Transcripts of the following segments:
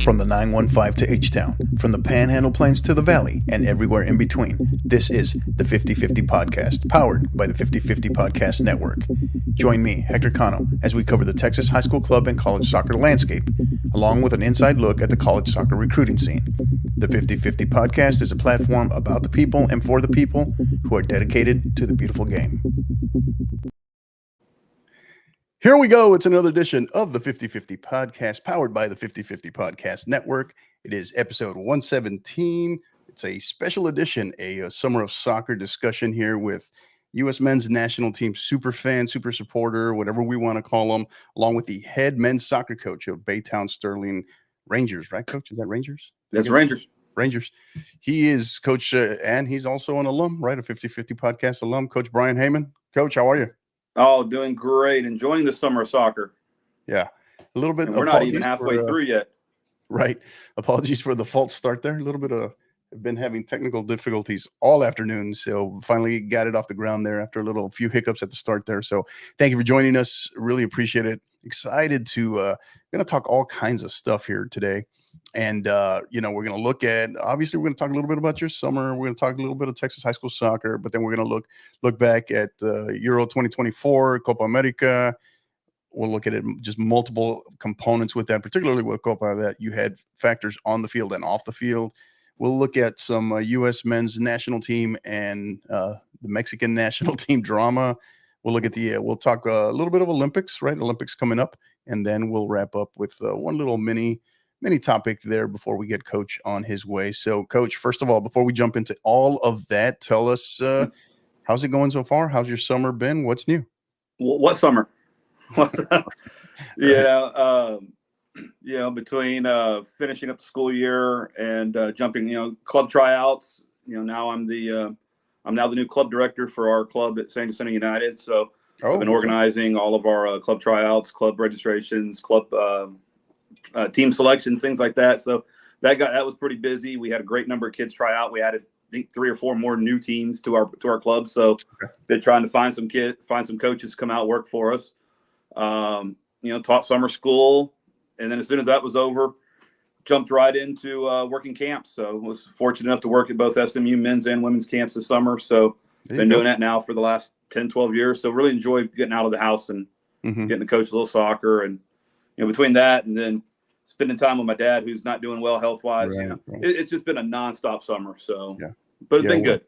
From the 915 to H-Town, from the Panhandle Plains to the Valley, and everywhere in between, this is the 50/50 Podcast, powered by the 50/50 Podcast Network. Join me, Hector Cano, as we cover the Texas high school club and college soccer landscape, along with an inside look at the college soccer recruiting scene. The 50/50 Podcast is a platform about the people and for the people who are dedicated to the beautiful game. Here we go. It's another edition of the 50/50 Podcast, powered by the 50/50 Podcast Network. It is episode 117. It's a special edition, a summer of soccer discussion here with U.S. men's national team super fan, super supporter, whatever we want to call them, along with the head men's soccer coach of Baytown Sterling Rangers, right, Coach? Is that Rangers? That's Rangers. Rangers. He is Coach, and he's also an alum, right? A 50/50 Podcast alum, Coach Bryan Hayman. Coach, how are you? Oh, doing great. Enjoying the summer of soccer. Yeah. A little bit. And we're not even halfway through yet. Right. Apologies for the false start there. A little bit of, I've been having technical difficulties all afternoon. So finally got it off the ground there after a few hiccups at the start there. So thank you for joining us. Really appreciate it. Excited to, going to talk all kinds of stuff here today. And, we're going to look at, obviously, we're going to talk a little bit about your summer. We're going to talk a little bit of Texas high school soccer, but then we're going to look back at Euro 2024, Copa America. We'll look at it, just multiple components with that, particularly with Copa, that you had factors on the field and off the field. We'll look at some U.S. men's national team and the Mexican national team drama. We'll look at we'll talk a little bit of Olympics, right? Olympics coming up. And then we'll wrap up with one little mini topic there before we get Coach on his way. So, Coach, first of all, before we jump into all of that, tell us, how's it going so far? How's your summer been? What's new? What summer? Between finishing up the school year and jumping, club tryouts. Now I'm now the new club director for our club at San Jacinto United. So I've been organizing all of our club tryouts, club registrations, club team selections, things like that. So that was pretty busy. We had a great number of kids try out. We added, I think, 3 or 4 more new teams to our club. So they're trying to find some coaches to come out work for us. Taught summer school, and then as soon as that was over, jumped right into working camps. So was fortunate enough to work at both SMU men's and women's camps this summer. So been doing that now for the last 10, 12 years. So really enjoy getting out of the house and getting to coach a little soccer. And between that and then spending time with my dad, who's not doing well health-wise. Right. It's just been a nonstop summer. So, but it's been good.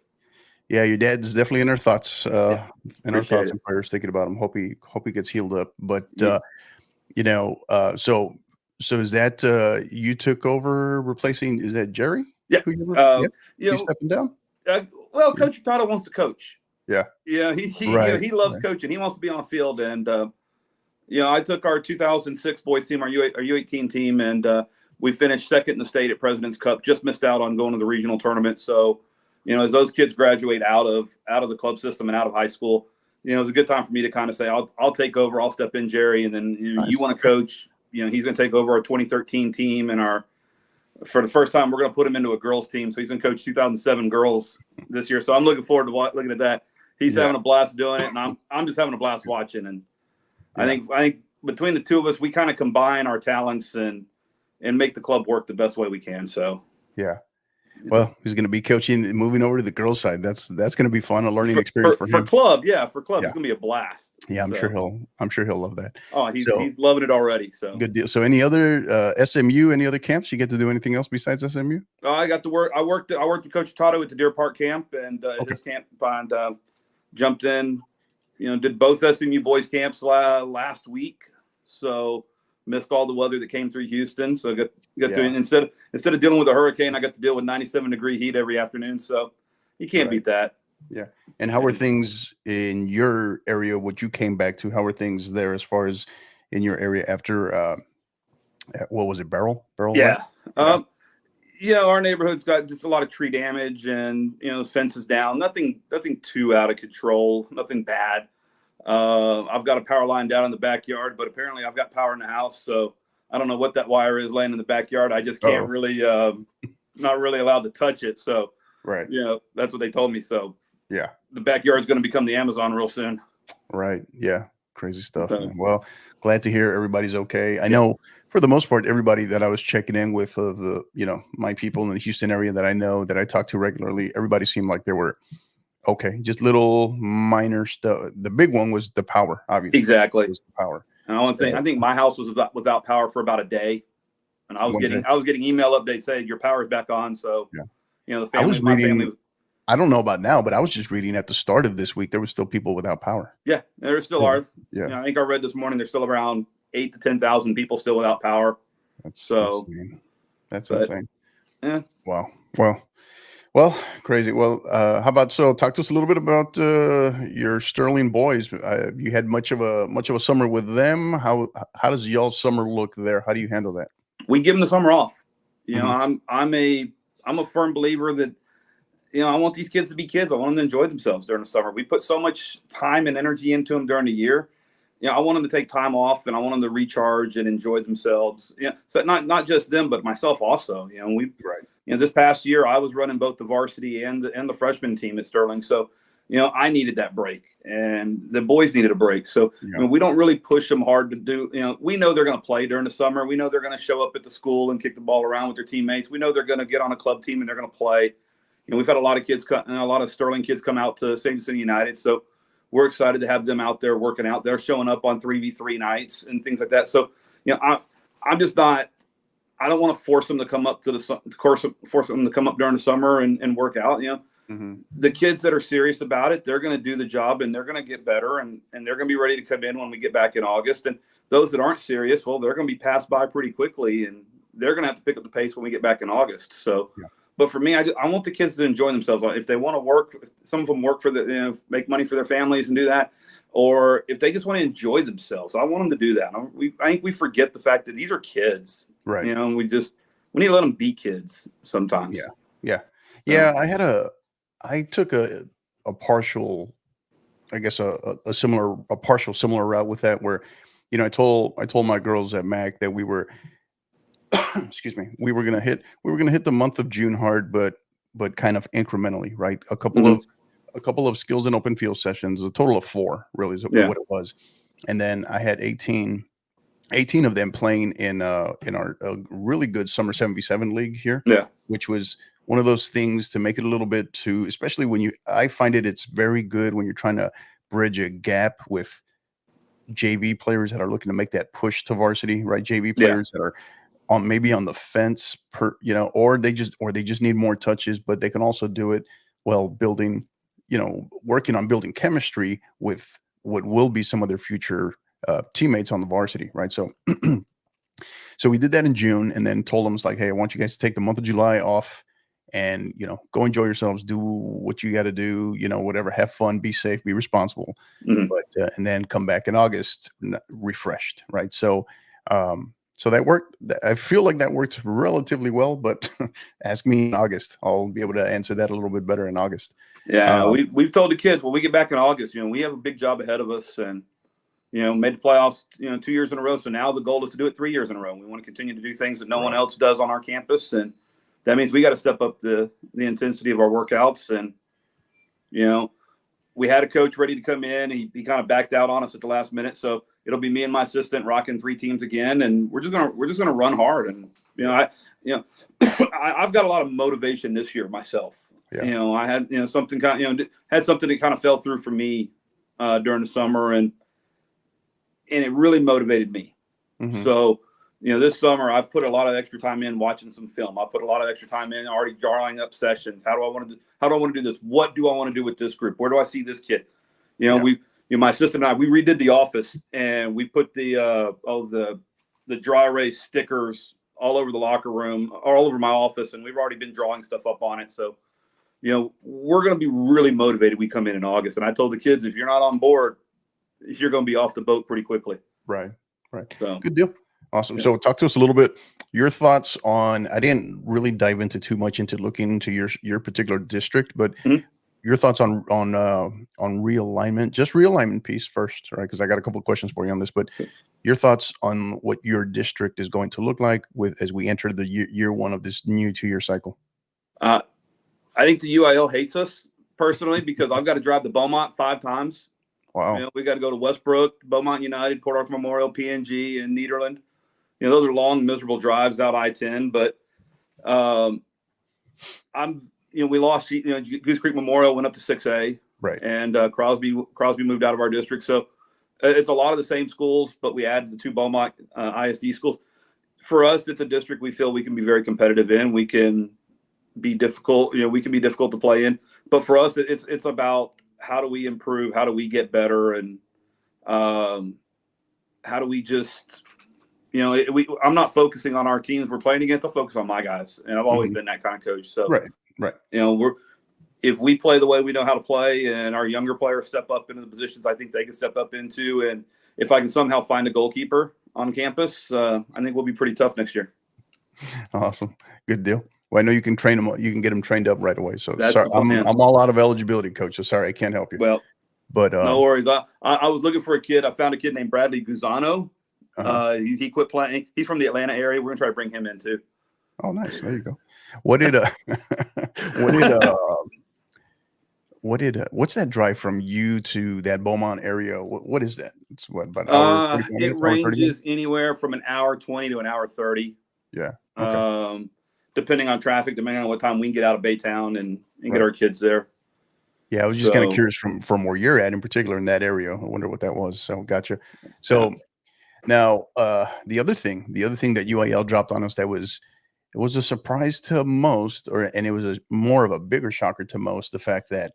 Yeah, your dad's definitely in our thoughts. In our thoughts and prayers, thinking about him. Hope he gets healed up. But so is that you took over replacing? Is that Jerry? Yeah. You stepping down? Coach Prado wants to coach. Yeah. Yeah. He loves coaching. He wants to be on the field. And I took our 2006 boys team, our U18 team, and we finished second in the state at President's Cup. Just missed out on going to the regional tournament. So, as those kids graduate out of the club system and out of high school, it was a good time for me to kind of say, I'll take over. I'll step in, Jerry, and then you want to coach. He's going to take over our 2013 team, and for the first time, we're going to put him into a girls team. So he's going to coach 2007 girls this year. So I'm looking forward to looking at that. He's having a blast doing it, and I'm just having a blast watching. And I think between the two of us, we kind of combine our talents and make the club work the best way we can. So yeah. Well, he's going to be coaching, moving over to the girls' side. That's going to be fun, a learning experience for him. For club, for club, Yeah. it's going to be a blast. Yeah, I'm sure he'll love that. Oh, he's loving it already. So good deal. So, any other SMU? Any other camps? You get to do anything else besides SMU? I got to work. I worked with Coach Tato at the Deer Park camp and his camp, and jumped in. Did both SMU boys camps last week. So missed all the weather that came through Houston. So got to instead of dealing with a hurricane, I got to deal with 97-degree heat every afternoon. So you can't beat that. Yeah. And how are things in your area? What you came back to? How are things there as far as in your area after what was it? Beryl? Yeah. Our neighborhood's got just a lot of tree damage and the fences down. Nothing too out of control. Nothing bad. I've got a power line down in the backyard, but apparently I've got power in the house. So I don't know what that wire is laying in the backyard. I just can't really, not really allowed to touch it. So, right. That's what they told me. So yeah, the backyard is going to become the Amazon real soon. Right. Yeah. Crazy stuff. Man. Well, glad to hear everybody's okay. I know for the most part, everybody that I was checking in with my people in the Houston area that I know that I talk to regularly, everybody seemed like they were okay, just little minor stuff. The big one was the power, obviously. Exactly. It was the power. And I think my house was without power for about a day, and I was getting email updates saying your power's back on. So, the family, my family. I don't know about now, but I was just reading at the start of this week there were still people without power. Yeah, there still are. Yeah, I think I read this morning there's still around 8,000 to 10,000 people still without power. That's insane. That's insane. Yeah. Wow. Well, crazy. Well, how about talk to us a little bit about your Sterling boys. You had much of a summer with them. How does y'all's summer look there? How do you handle that? We give them the summer off. I'm a firm believer that I want these kids to be kids. I want them to enjoy themselves during the summer. We put so much time and energy into them during the year. I want them to take time off, and I want them to recharge and enjoy themselves. So not just them, but myself also. This past year I was running both the varsity and the freshman team at Sterling. So, I needed that break, and the boys needed a break. So we don't really push them hard to do. We know they're going to play during the summer. We know they're going to show up at the school and kick the ball around with their teammates. We know they're going to get on a club team and they're going to play. We've had a lot of Sterling kids come out to St. City United. So we're excited to have them out there working out. They're showing up on 3v3 nights and things like that. So, I'm just not. I don't want to force them to come up to force them to come up during the summer and work out. The kids that are serious about it, they're going to do the job and they're going to get better and they're going to be ready to come in when we get back in August. And those that aren't serious, well, they're going to be passed by pretty quickly and they're going to have to pick up the pace when we get back in August. So, but for me, I want the kids to enjoy themselves. If they want to work, some of them work for make money for their families and do that. Or if they just want to enjoy themselves, I want them to do that. I think we forget the fact that these are kids. Right. We need to let them be kids sometimes. Yeah. I took a partial, I guess a partial similar route with that where, I told my girls at MAC that we were, excuse me, we were gonna hit the month of June hard, but kind of incrementally, right? A couple of skills and open field sessions, a total of 4 really is what it was. And then I had 18 of them playing in our really good summer 7v7 league here, which was one of those things to make it a little bit especially when I find it's very good when you're trying to bridge a gap with JV players that are looking to make that push to varsity, right? JV players that are maybe on the fence or they just need more touches, but they can also do it while building, working on building chemistry with what will be some of their future teammates on the varsity, right? So we did that in June and then told them, it's like, hey, I want you guys to take the month of July off and, go enjoy yourselves, do what you got to do, whatever, have fun, be safe, be responsible, but and then come back in August refreshed, right? So that worked. I feel like that worked relatively well, but ask me in August. I'll be able to answer that a little bit better in August. Yeah, we've told the kids when we get back in August, we have a big job ahead of us and, made the playoffs, 2 years in a row. So now the goal is to do it 3 years in a row. We want to continue to do things that no one else does on our campus. And that means we got to step up the intensity of our workouts. And, we had a coach ready to come in. He kind of backed out on us at the last minute. So it'll be me and my assistant rocking 3 teams again. And we're just going to run hard. And I've got a lot of motivation this year myself. Yeah. I had, something had something that kind of fell through for me during the summer, and it really motivated me. Mm-hmm. So, this summer I've put a lot of extra time in watching some film. I put a lot of extra time in already drawing up sessions. How do I want to do this? What do I want to do with this group? Where do I see this kid? My assistant and I, we redid the office, and we put the dry erase stickers all over the locker room, all over my office, and we've already been drawing stuff up on it. So, we're going to be really motivated. We come in August, and I told the kids, if you're not on board, you're going to be off the boat pretty quickly. Right. So good deal. Awesome. Yeah. So talk to us a little bit, your thoughts on, I didn't really dive into too much into looking into your particular district, but mm-hmm. your thoughts on realignment, just realignment piece first, right? Because I got a couple of questions for you on this, but your thoughts on what your district is going to look like as we enter the year one of this new 2-year cycle. I think the UIL hates us personally because I've got to drive to Beaumont 5 times. Wow. We got to go to Westbrook, Beaumont United, Port Arthur Memorial, PNG, and Nederland. Those are long, miserable drives out I-10. But we lost. Goose Creek Memorial went up to 6A, right? And Crosby moved out of our district. So it's a lot of the same schools, but we added the 2 Beaumont ISD schools. For us, it's a district we feel we can be very competitive in. We can be difficult. We can be difficult to play in. But for us, it's about how do we improve? How do we get better? And how do we just, I'm not focusing on our teams we're playing against. I'll focus on my guys. And I've always mm-hmm. been that kind of coach. So, right. If we play the way we know how to play and our younger players step up into the positions I think they can step up into, and if I can somehow find a goalkeeper on campus, I think we'll be pretty tough next year. Awesome. Good deal. Well, I know you can train them. You can get them trained up right away. So that's sorry, I'm all out of eligibility, coach. So sorry, I can't help you. Well, but no worries. I was looking for a kid. I found a kid named Bradley Guzano. Uh-huh. He quit playing. He's from the Atlanta area. We're gonna try to bring him in too. Oh, nice. There you go. What's that drive from you to that Beaumont area? What is that? It's what, about an hour? It ranges anywhere from an hour 20 to an hour 30. Yeah. Okay. Depending on traffic, depending on what time we can get out of Baytown and get our kids there. Yeah, I was just kind of curious from where you're at in particular in that area. I wonder what that was. So gotcha. So now the other thing that UIL dropped on us it was a surprise to most, and it was more of a bigger shocker to most, the fact that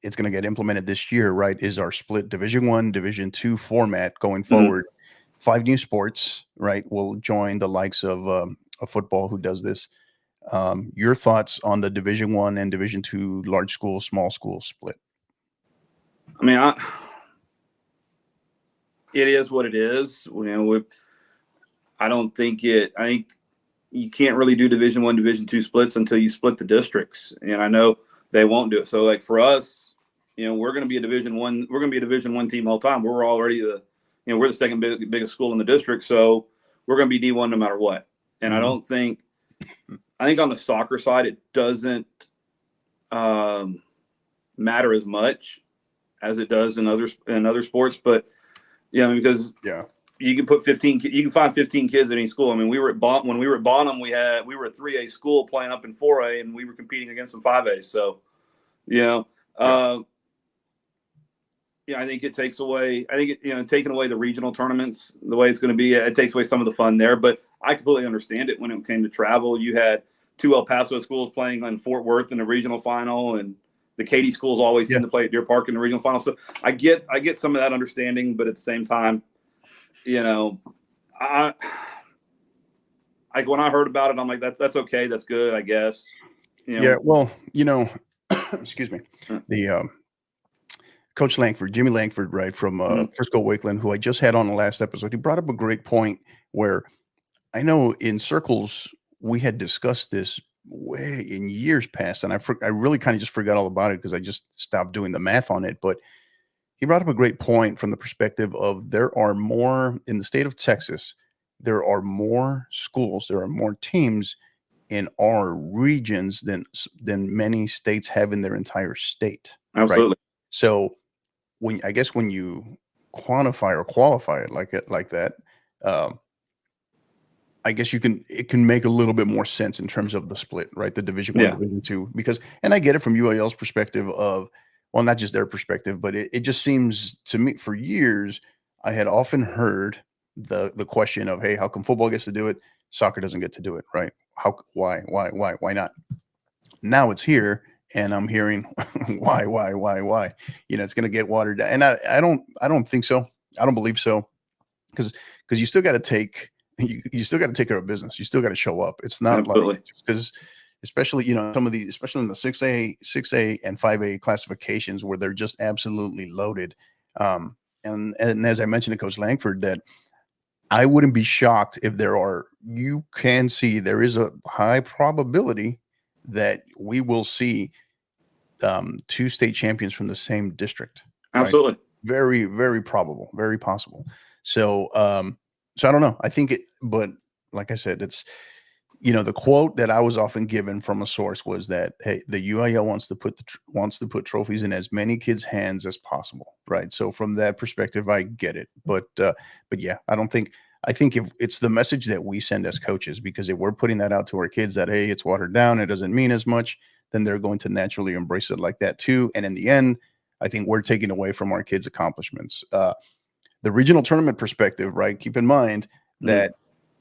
it's going to get implemented this year, right, is our split Division I, Division II format going forward. Mm-hmm. 5 new sports, right, will join the likes of football, who does this. Your thoughts on the Division I and Division II large school, small school split? I mean, it is what it is. I think you can't really do Division I, Division II splits until you split the districts, and I know they won't do it. So, like for us, we're going to be a Division I. We're going to be a Division I team all the time. We're already we're the second biggest school in the district, so we're going to be D1 no matter what. And mm-hmm. I think on the soccer side, it doesn't matter as much as it does in other sports. But because you can put 15, you can find 15 kids in any school. I mean, when we were at Bonham, we were a 3A school playing up in 4A, and we were competing against some 5A. So, I think it takes away. I think taking away the regional tournaments the way it's going to be, it takes away some of the fun there. But I completely understand it when it came to travel. You had 2 El Paso schools playing in Fort Worth in the regional final, and the Katy schools always seem to play at Deer Park in the regional final. So I get some of that understanding, but at the same time, I when I heard about it, I'm like, that's okay, that's good, I guess. Yeah, well, excuse me, the Coach Langford, Jimmy Langford, right, from Frisco Wakeland, who I just had on the last episode, he brought up a great point where I know in circles we had discussed this way in years past, and I really kind of just forgot all about it because I just stopped doing the math on it. But he brought up a great point from the perspective of there are more in the state of Texas. There are more schools, there are more teams in our regions than many states have in their entire state. Absolutely. Right? So when you quantify or qualify it like that, I guess it can make a little bit more sense in terms of the split, right? The Division I, Division II, because, and I get it from UAL's perspective of, well, not just their perspective, but it just seems to me for years, I had often heard the question of, hey, how come football gets to do it? Soccer doesn't get to do it, right? Why not? Now it's here and I'm hearing why? It's going to get watered down. And I don't think so. I don't believe so. Because you still got to take care of business. You still got to show up. It's not Absolutely. Like, because especially, some of these, especially in the 6A and 5A classifications where they're just absolutely loaded. And as I mentioned to Coach Langford, that I wouldn't be shocked if you can see there is a high probability that we will see 2 state champions from the same district. Absolutely. Right? Very, very probable, very possible. So, so I don't know. I think but like I said, it's, the quote that I was often given from a source was that, hey, the UIL wants to put trophies in as many kids' hands as possible. Right. So from that perspective, I get it. But yeah, I think if it's the message that we send as coaches, because if we're putting that out to our kids that, hey, it's watered down, it doesn't mean as much, then they're going to naturally embrace it like that too. And in the end, I think we're taking away from our kids' accomplishments. The regional tournament perspective, right? Keep in mind that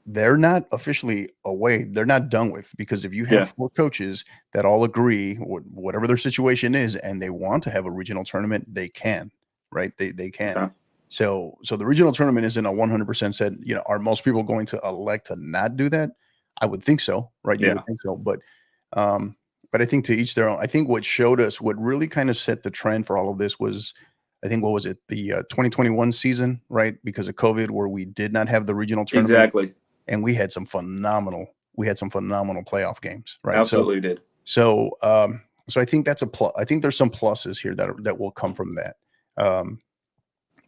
they're not officially away. They're not done with, because if you have 4 coaches that all agree, whatever their situation is, and they want to have a regional tournament, they can, right? They can. Okay. So the regional tournament isn't a 100% said, are most people going to elect to not do that? I would think so, right? You would think so. But I think to each their own. I think what really kind of set the trend for all of this was, I think, what was it? The 2021 season, right? Because of COVID, where we did not have the regional tournament. Exactly. And we had some phenomenal playoff games, right? Absolutely did. So I think that's a plus. I think there's some pluses here that will come from that.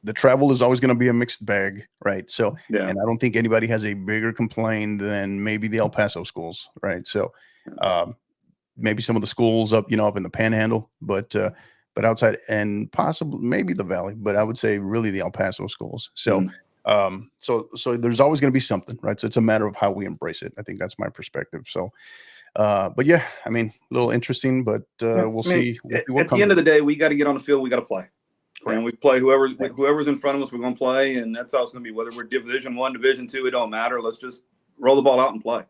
The travel is always going to be a mixed bag, right? So, and I don't think anybody has a bigger complaint than maybe the El Paso schools, right? So, maybe some of the schools up in the Panhandle, but outside, and possibly maybe the Valley, but I would say really the El Paso schools. So, so there's always going to be something, right? So it's a matter of how we embrace it. I think that's my perspective. So, but yeah, I mean, a little interesting, but we'll see. At the end of the day, we got to get on the field. We got to play. Correct. And we play whoever's in front of us, we're going to play. And that's how it's going to be. Whether we're Division I, Division II, it don't matter. Let's just roll the ball out and play.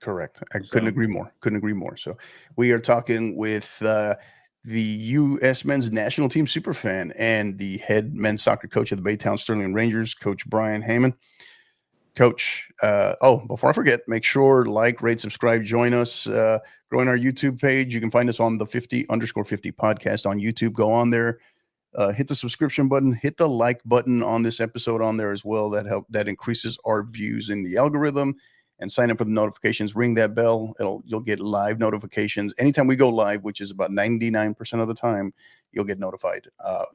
Correct. I couldn't agree more. So we are talking with the U.S. men's national team superfan and the head men's soccer coach of the Baytown Sterling Rangers, Coach Bryan Hayman. Coach, before I forget, make sure like, rate, subscribe, join us, growing our YouTube page. You can find us on the 50_50 podcast on YouTube. Go on there, hit the subscription button, hit the like button on this episode on there as well. That increases our views in the algorithm. And sign up for the notifications, ring that bell. You'll get live notifications. Anytime we go live, which is about 99% of the time, you'll get notified.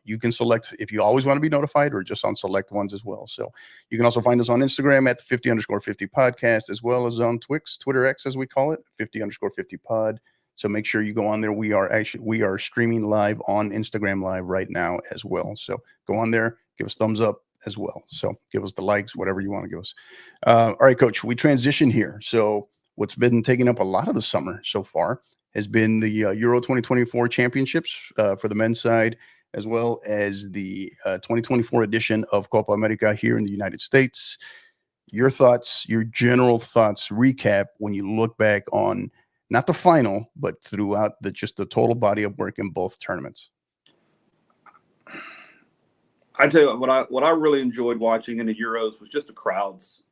You can select if you always want to be notified or just on select ones as well. So you can also find us on Instagram at the 50_50 podcast, as well as on Twitter X, as we call it, 50_50 pod. So make sure you go on there. We are streaming live on Instagram Live right now as well. So go on there, give us thumbs up as well. So give us the likes, whatever you want to give us. All right, Coach, we transition here. So what's been taking up a lot of the summer so far has been the Euro 2024 championships for the men's side, as well as the 2024 edition of Copa America here in the United States. Your thoughts, your general thoughts, recap when you look back on not the final, but throughout the total body of work in both tournaments. I tell you what I really enjoyed watching in the Euros was just the crowds.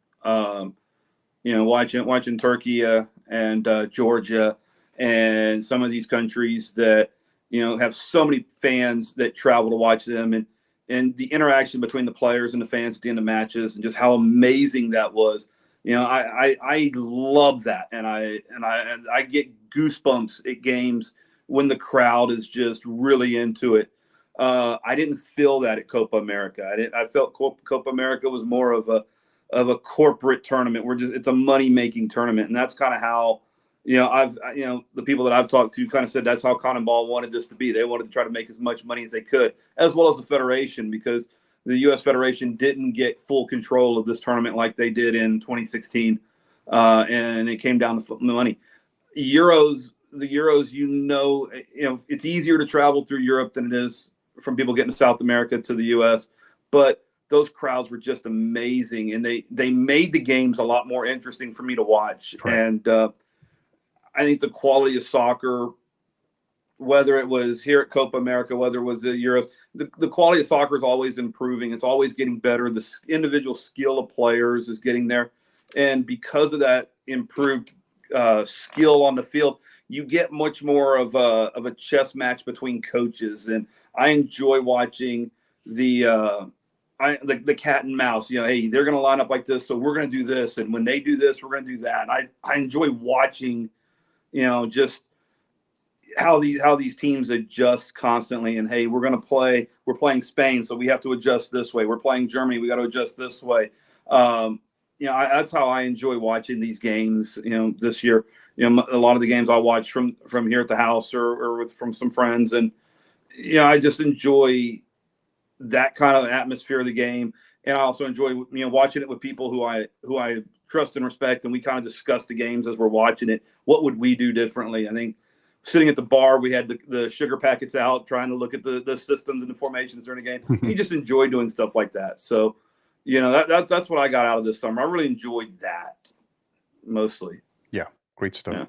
Watching Turkey and Georgia and some of these countries that have so many fans that travel to watch them, and the interaction between the players and the fans at the end of matches, and just how amazing that was. I love that, and I get goosebumps at games when the crowd is just really into it. I didn't feel that at Copa America. I felt Copa America was more of a corporate tournament. It's a money-making tournament, and that's kind of how the people that I've talked to kind of said that's how Cotton Ball wanted this to be. They wanted to try to make as much money as they could, as well as the federation, because the U.S. Federation didn't get full control of this tournament like they did in 2016. and it came down to money. The Euros, it's easier to travel through Europe than it is from people getting to South America to the U.S., but those crowds were just amazing, and they made the games a lot more interesting for me to watch. Right. And I think the quality of soccer, whether it was here at Copa America, whether it was the Euros, the quality of soccer is always improving. It's always getting better. The individual skill of players is getting there. And because of that improved skill on the field, you get much more of a chess match between coaches. And I enjoy watching the cat and mouse. Hey, they're going to line up like this, so we're going to do this. And when they do this, we're going to do that. And I enjoy watching, just how these teams adjust constantly. And hey, we're playing Spain, so we have to adjust this way. We're playing Germany, we got to adjust this way. That's how I enjoy watching these games. This year, a lot of the games I watch from here at the house or from some friends, and I just enjoy that kind of atmosphere of the game. And I also enjoy watching it with people who I trust and respect, and we kind of discuss the games as we're watching it. What would we do differently? I think sitting at the bar, we had the sugar packets out, trying to look at the systems and the formations during the game. You just enjoy doing stuff like that. So, that's what I got out of this summer. I really enjoyed that mostly. Yeah, great stuff.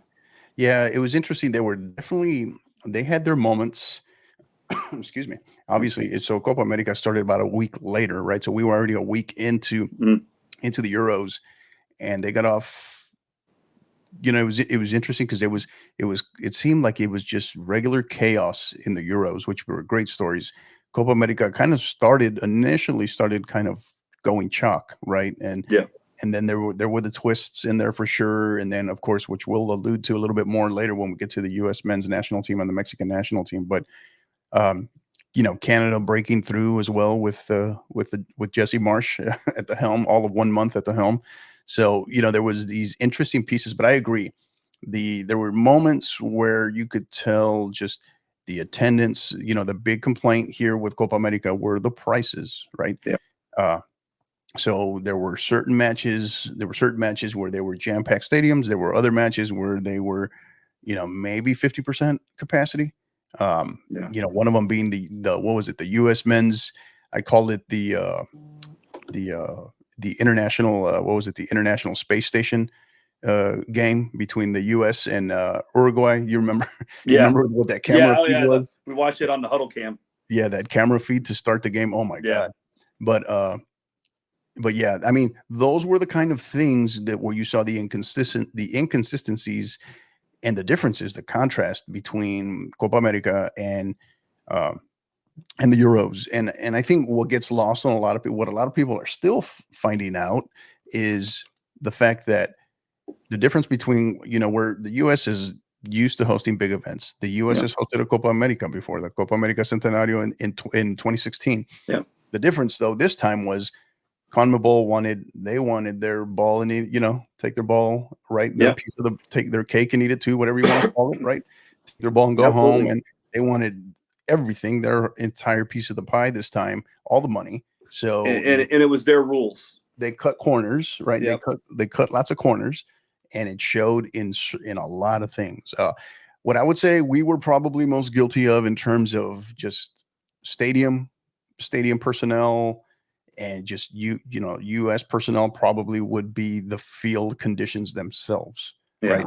Yeah, it was interesting. They had their moments. Excuse me. Obviously, so Copa America started about a week later, right? So we were already a week into the Euros, and they got off. It was interesting because it seemed like it was just regular chaos in the Euros, which were great stories. Copa America initially started kind of going chalk, right? And then there were the twists in there for sure, and then of course, which we'll allude to a little bit more later when we get to the U.S. men's national team and the Mexican national team, but. Canada breaking through as well with Jesse Marsh at the helm, all of 1 month at the helm. So, there was these interesting pieces, but I agree. There were moments where you could tell just the attendance, the big complaint here with Copa America were the prices, right? Yeah. So there were certain matches where they were jam-packed stadiums. There were other matches where they were, maybe 50% capacity. One of them being the what was it? The U.S. men's, I called it the international, what was it? The International Space Station game between the U.S. and Uruguay. You remember? You remember what that camera feed was? We watched it on the huddle cam. Yeah, that camera feed to start the game. Oh my God. But yeah, I mean, those were the kind of things where you saw the inconsistencies and the differences, the contrast between Copa America and the Euros. And I think what gets lost on what a lot of people are still finding out is the fact that the difference between, where the U.S. is used to hosting big events. The U.S. has hosted a Copa America before, the Copa America Centenario in 2016. Yeah. The difference, though, this time was CONMEBOL wanted their ball and take their ball, right? Their piece of take their cake and eat it too, whatever you want to call it, right? Take their ball and go home. And they wanted everything, their entire piece of the pie this time, all the money. So and it was their rules. They cut corners, right? Yep. They cut lots of corners, and it showed in a lot of things. What I would say we were probably most guilty of in terms of just stadium personnel. And just U.S. personnel probably would be the field conditions themselves, right?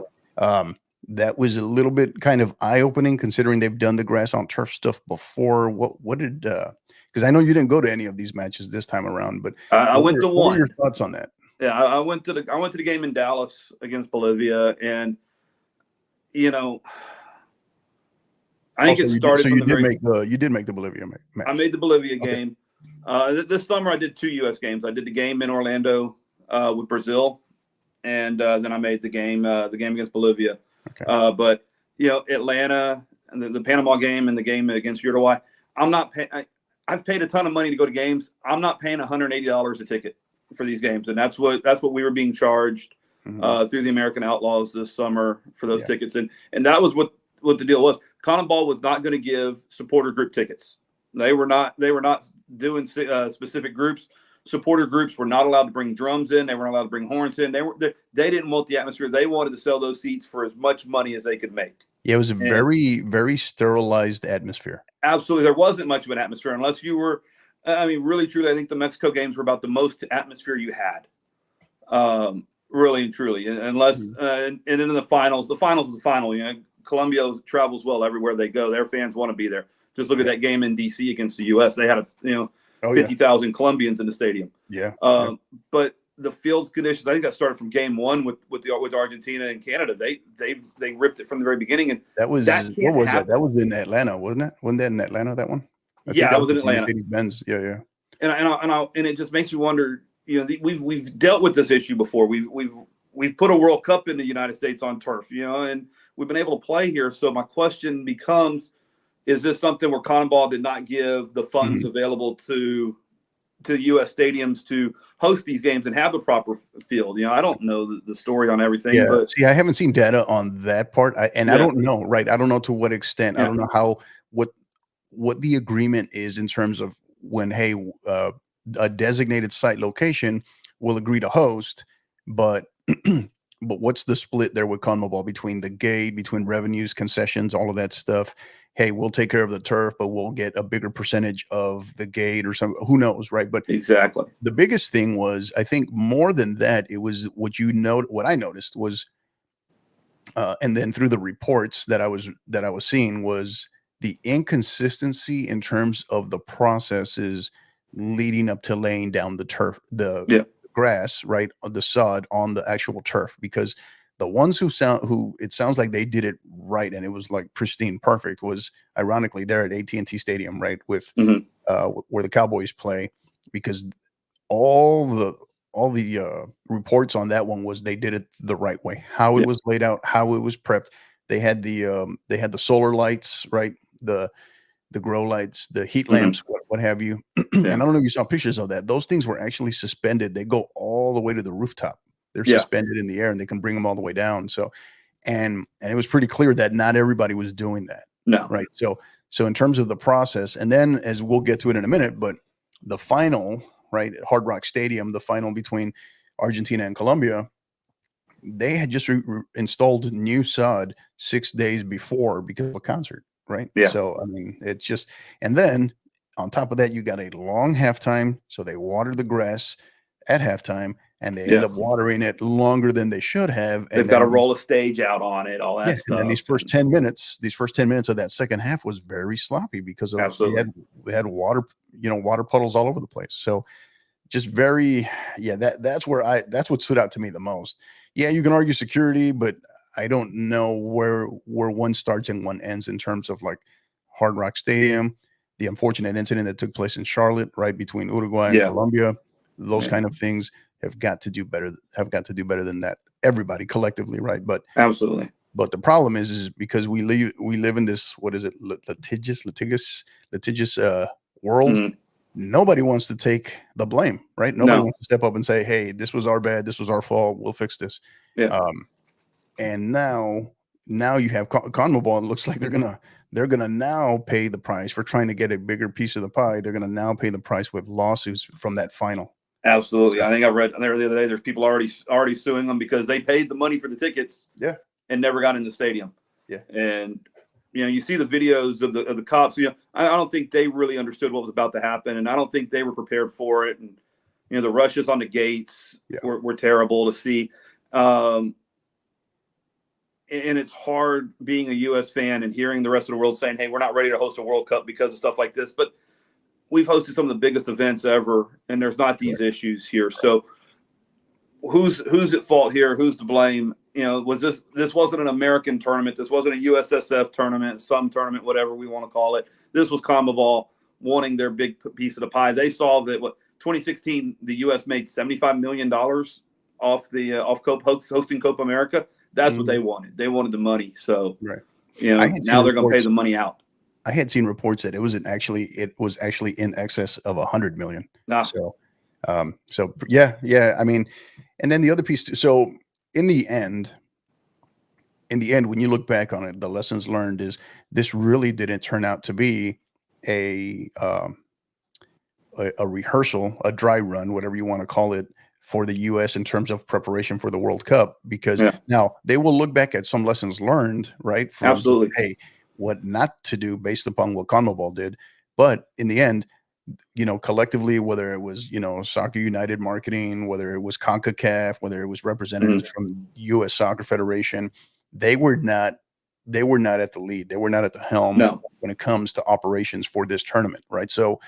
That was a little bit kind of eye-opening, considering they've done the grass on turf stuff before. What did? Because I know you didn't go to any of these matches this time around, but I went to one. What are your thoughts on that? Yeah, I went to the game in Dallas against Bolivia, and I think it started. So you did make the Bolivia match. I made the Bolivia game. This summer I did 2 U.S. games. I did the game in Orlando with Brazil, and then I made the game against Bolivia. Okay. But Atlanta and the Panama game and the game against Uruguay, I'm not paying. I've paid a ton of money to go to games. I'm not paying $180 a ticket for these games, and that's what we were being charged through the American Outlaws this summer for those tickets, and that was what the deal was. CONMEBOL was not going to give supporter group tickets. They were not doing specific groups. supporter groups were not allowed to bring drums in. They weren't allowed to bring horns in. They didn't want the atmosphere. They wanted to sell those seats for as much money as they could make. Yeah, it was a very, very sterilized atmosphere. Absolutely. There wasn't much of an atmosphere unless you were, I mean, really, truly, I think the Mexico games were about the most atmosphere you had. Really and truly. Unless, and then in the finals was the final. You know, Colombia travels well everywhere they go. Their fans want to be there. Just look at that game in D.C. against the U.S. They had 50,000 Colombians in the stadium. Yeah. But the field's conditions, I think that started from game one with Argentina and Canada. They ripped it from the very beginning, and that was what was that? That was in Atlanta, wasn't it? Wasn't that in Atlanta? That one? I think that was in Atlanta. Yeah. And it just makes me wonder. You know, we've dealt with this issue before. We've put a World Cup in the United States on turf. You know, and we've been able to play here. So my question becomes: is this something where CONMEBOL did not give the funds available to U.S. stadiums to host these games and have the proper field? You know, I don't know the story on everything. Yeah. But see, I haven't seen data on that part, I don't know. Right, I don't know to what extent. I don't know what the agreement is in terms of when a designated site location will agree to host, but but what's the split there with CONMEBOL between the gate, between revenues, concessions, all of that stuff? Hey, we'll take care of the turf, but we'll get a bigger percentage of the gate or something. Who knows, right? But exactly, the biggest thing was, I think more than that, it was what I noticed was, and then through the reports that I was seeing, was the inconsistency in terms of the processes leading up to laying down the turf, the grass, right, the sod on the actual turf, because the ones who it sounds like they did it right and it was like pristine, perfect, was ironically there at AT&T Stadium, right, with where the Cowboys play, because all the reports on that one was they did it the right way, how it was laid out, how it was prepped. They had the solar lights, right, the grow lights, the heat lamps, what have you. And I don't know if you saw pictures of that. Those things were actually suspended. They go all the way to the rooftop. They're suspended in the air, and they can bring them all the way down. So, and it was pretty clear that not everybody was doing that. No. Right. So in terms of the process, and then as we'll get to it in a minute, but the final, right, at Hard Rock Stadium, the final between Argentina and Colombia, they had just installed new sod 6 days before because of a concert. Right. Yeah. So, I mean, it's just, and then on top of that, you got a long halftime. So they water the grass at halftime, and they end up watering it longer than they should have. They've got to roll a stage out on it, all that stuff. And then these first 10 minutes of that second half was very sloppy because of we had water puddles all over the place. So just very, that's what stood out to me the most. Yeah, you can argue security, but I don't know where one starts and one ends in terms of like Hard Rock Stadium, the unfortunate incident that took place in Charlotte, right, between Uruguay and Colombia. Those kind of things have got to do better than that. Everybody collectively, right? But absolutely. But the problem is because we live in this, what is it, litigious world. Nobody wants to take the blame, right? Nobody wants to step up and say, "Hey, this was our bad. This was our fault. We'll fix this." Yeah. And now you have CONMEBOL. It looks like they're gonna now pay the price for trying to get a bigger piece of the pie. They're gonna now pay the price with lawsuits from that final. Absolutely. I think I read there the other day. There's people already suing them because they paid the money for the tickets. Yeah. And never got in the stadium. Yeah. And you see the videos of the cops. I don't think they really understood what was about to happen, and I don't think they were prepared for it. And the rushes on the gates were terrible to see. And it's hard being a U.S. fan and hearing the rest of the world saying, "Hey, we're not ready to host a World Cup because of stuff like this." But we've hosted some of the biggest events ever, and there's not these issues here. So who's at fault here? Who's to blame? Was this wasn't an American tournament. This wasn't a USSF tournament, some tournament, whatever we want to call it. This was CONMEBOL wanting their big piece of the pie. They saw that 2016, the U.S. made $75 million off hosting Copa America. That's what they wanted. They wanted the money. So now they're going to pay the money out. I had seen reports that it was actually in excess of $100 million. So I mean, and then the other piece too, so in the end, when you look back on it, the lessons learned is this really didn't turn out to be a a rehearsal, a dry run, whatever you want to call it, for the U.S. in terms of preparation for the World Cup, because now they will look back at some lessons learned, right? From, absolutely. Hey, what not to do based upon what CONMEBOL did. But in the end, collectively, whether it was, Soccer United marketing, whether it was CONCACAF, whether it was representatives from U.S. Soccer Federation, they were not at the lead. They were not at the helm when it comes to operations for this tournament, right? So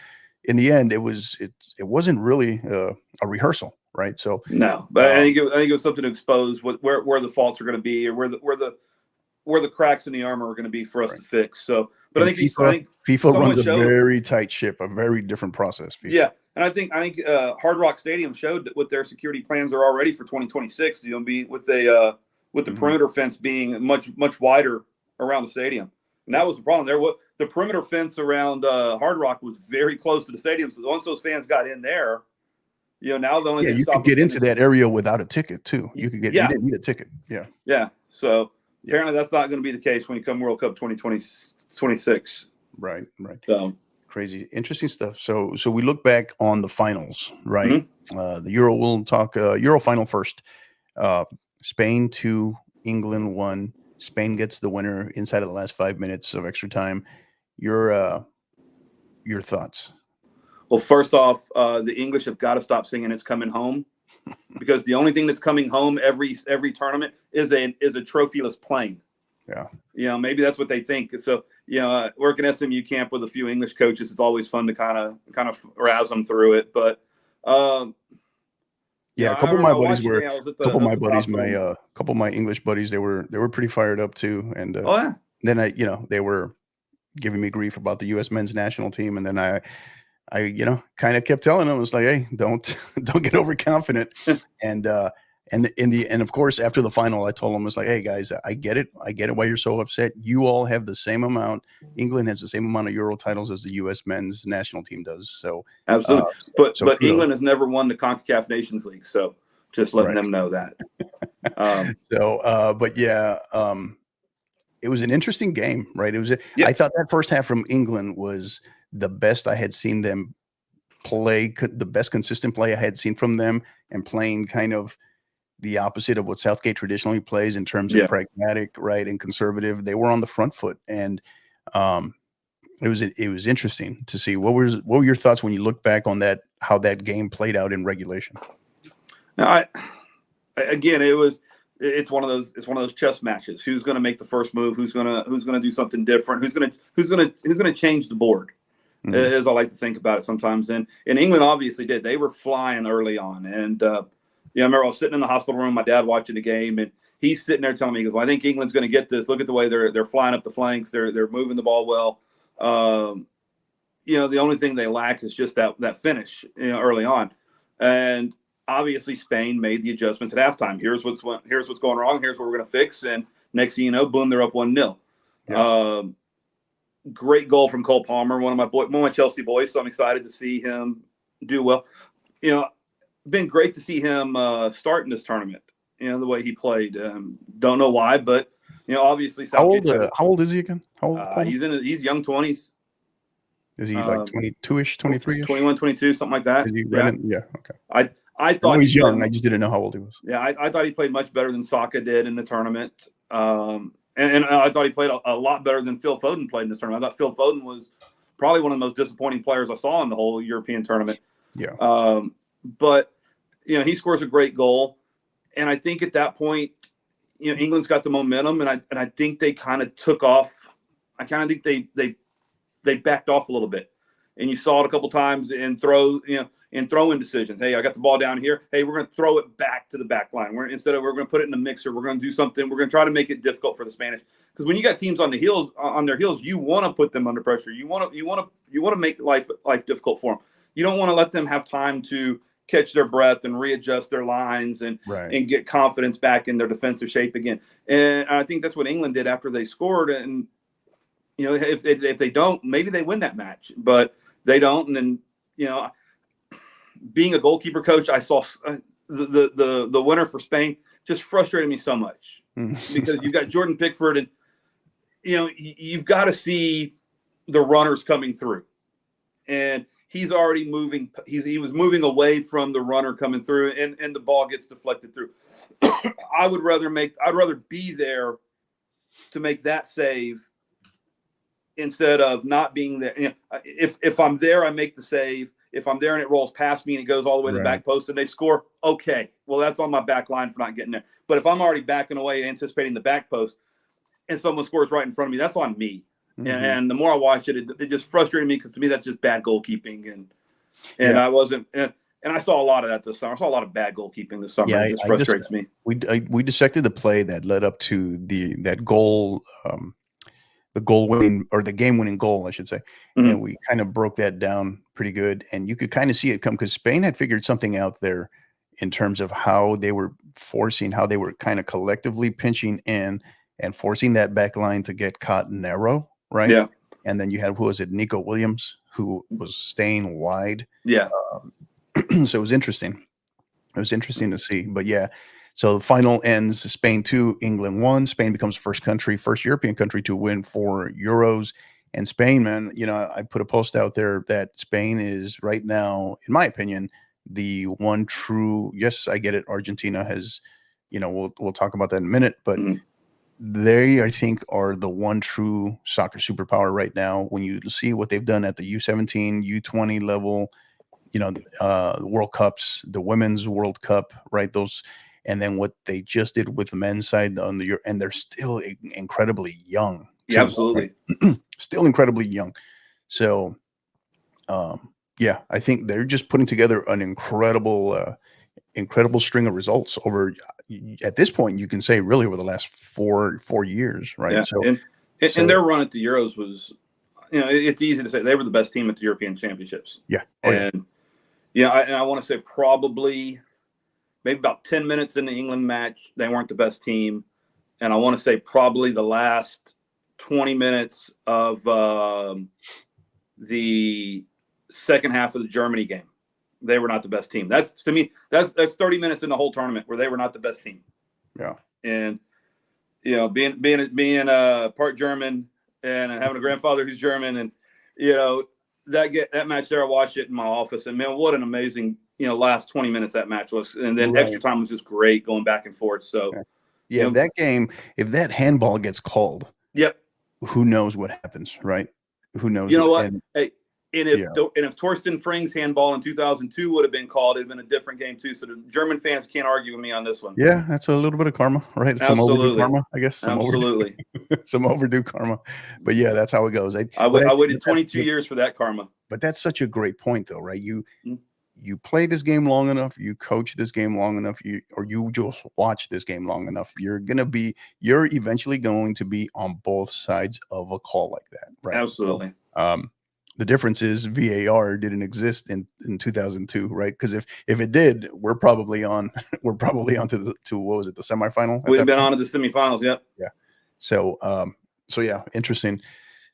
in the end, it wasn't really a rehearsal, right? So no, but I think it was something to expose where the faults are going to be, or where the cracks in the armor are going to be for us to fix. So, but and I think FIFA runs a very tight ship, a very different process. FIFA. Yeah, and I think Hard Rock Stadium showed that what their security plans are already for 2026. Be with the perimeter fence being much wider around the stadium, and that was the problem there. The perimeter fence around Hard Rock was very close to the stadium, so once those fans got in there, now the only you could get into that area without a ticket too. You could get you didn't need a ticket. Yeah. So apparently that's not going to be the case when you come World Cup 2026. Right. So crazy, interesting stuff. So we look back on the finals, right? The Euro. We'll talk Euro final first. Spain 2, England 1. Spain gets the winner inside of the last 5 minutes of extra time. Your thoughts? Well, first off, the English have got to stop singing "It's Coming Home," because the only thing that's coming home every tournament is a trophyless plane. Yeah. Maybe that's what they think. So, working SMU camp with a few English coaches, it's always fun to kind of razz them through it. But a couple of my buddies were couple of my English buddies, they were pretty fired up too. And then they were giving me grief about the U.S. men's national team, and then I kind of kept telling them, it's like, hey, don't get overconfident. And of course, after the final, I told them, it's like, hey guys, I get it why you're so upset. You all have the same amount. England has the same amount of Euro titles as the U.S. men's national team does. So absolutely, but England has never won the CONCACAF Nations League, so just letting them know that. It was an interesting game, right? I thought that first half from England was the best I had seen them play, the best consistent play I had seen from them, and playing kind of the opposite of what Southgate traditionally plays in terms of pragmatic, right, and conservative. They were on the front foot, and it was interesting to see. What were your thoughts when you look back on that, how that game played out in regulation? Now, it's one of those chess matches. Who's going to make the first move? Who's going to do something different? Who's going to change the board? As I like to think about it sometimes. And England obviously did. They were flying early on. And, I remember I was sitting in the hospital room, my dad watching the game, and he's sitting there telling me, he goes, well, I think England's going to get this. Look at the way they're flying up the flanks. They're moving the ball well. The only thing they lack is just that finish, early on. And obviously Spain made the adjustments at halftime. Here's what's going wrong. Here's what we're going to fix. And next thing you know, boom, they're up 1-0. Yeah. Great goal from Cole Palmer, one of my Chelsea boys. So I'm excited to see him do well. Been great to see him start in this tournament. The way he played. Don't know why, but obviously. How old is he again? How old? He's young 20s. Is he like 22ish, 23ish? 21, 22, something like that. Okay. I thought he's young. I just didn't know how old he was. Yeah, I thought he played much better than Saka did in the tournament. And I thought he played a lot better than Phil Foden played in this tournament. I thought Phil Foden was probably one of the most disappointing players I saw in the whole European tournament. Yeah. But he scores a great goal, and I think at that point, England's got the momentum, and I think they kind of took off. I kind of think they backed off a little bit, and you saw it a couple times in throw-in decisions. Hey, I got the ball down here. Hey, we're going to throw it back to the back line. We're going to put it in the mixer. We're going to do something. We're going to try to make it difficult for the Spanish, because when you got teams on their heels, you want to put them under pressure. You want to make life difficult for them. You don't want to let them have time to catch their breath and readjust their lines and get confidence back in their defensive shape again. And I think that's what England did after they scored. And if they don't, maybe they win that match, but they don't. And then being a goalkeeper coach, I saw the winner for Spain just frustrated me so much because you've got Jordan Pickford, and you've got to see the runners coming through. and he's already moving. He was moving away from the runner coming through, and the ball gets deflected through. I'd rather be there to make that save instead of not being there. You know, if I'm there, I make the save. If I'm there and it rolls past me and it goes all the way to the back post and they score, okay, well, that's on my back line for not getting there. But if I'm already backing away, anticipating the back post, and someone scores right in front of me, that's on me. Mm-hmm. And the more I watch it, it just frustrated me, because to me that's just bad goalkeeping. And I wasn't. And I saw a lot of that this summer. I saw a lot of bad goalkeeping this summer. It just frustrates me. We dissected the play that led up to that goal. The goal winning, or the game winning goal, I should say. Mm-hmm. And we kind of broke that down pretty good. And you could kind of see it come, because Spain had figured something out there in terms of how they were kind of collectively pinching in and forcing that back line to get caught narrow, right? Yeah. And then you had, who was it, Nico Williams, who was staying wide. Yeah. So it was interesting. It was interesting to see. But yeah, so the final ends Spain 2, England 1. Spain becomes the first European country to win 4 Euros. And Spain, man, you know, I put a post out there that Spain is right now, in my opinion, the one true, yes, I get it, Argentina has, you know, we'll talk about that in a minute, but they, I think, are the one true soccer superpower right now. When you see what they've done at the U17, U20 level, you know, World Cups, the Women's World Cup, right? Those. And then what they just did with the men's side on the year, and they're still incredibly young. Yeah, absolutely. Still incredibly young. So, yeah, I think they're just putting together an incredible string of results over, at this point, you can say really over the last four years, right? Yeah. So, and their run at the Euros was, you know, it's easy to say they were the best team at the European Championships. Yeah. I want to say probably maybe about 10 minutes in the England match, they weren't the best team. And I want to say probably the last 20 minutes of the second half of the Germany game, they were not the best team. That's, to me, that's 30 minutes in the whole tournament where they were not the best team. Yeah. And, you know, being part German and having a grandfather who's German, and, you know, that match there, I watched it in my office, and man, what an amazing, you know, last 20 minutes that match was. And then extra time was just great going back and forth. So, yeah, you know, that game, if that handball gets called, yep, who knows what happens, right? Who knows? You know what? Hey, and if Torsten Frings' handball in 2002 would have been called, it'd been a different game too. So the German fans can't argue with me on this one. Yeah, that's a little bit of karma, right? Some overdue karma, I guess. Absolutely. Some overdue karma. But yeah, that's how it goes. I waited 22 years for that karma. But that's such a great point, though, right? You play this game long enough, you coach this game long enough, you just watch this game long enough, you're eventually going to be on both sides of a call like that, right? Absolutely. The difference is VAR didn't exist in 2002, right? Because if it did, we're probably on to what was it, the semifinal? We'd have been on to the semifinals, yep. Yeah. So yeah, interesting.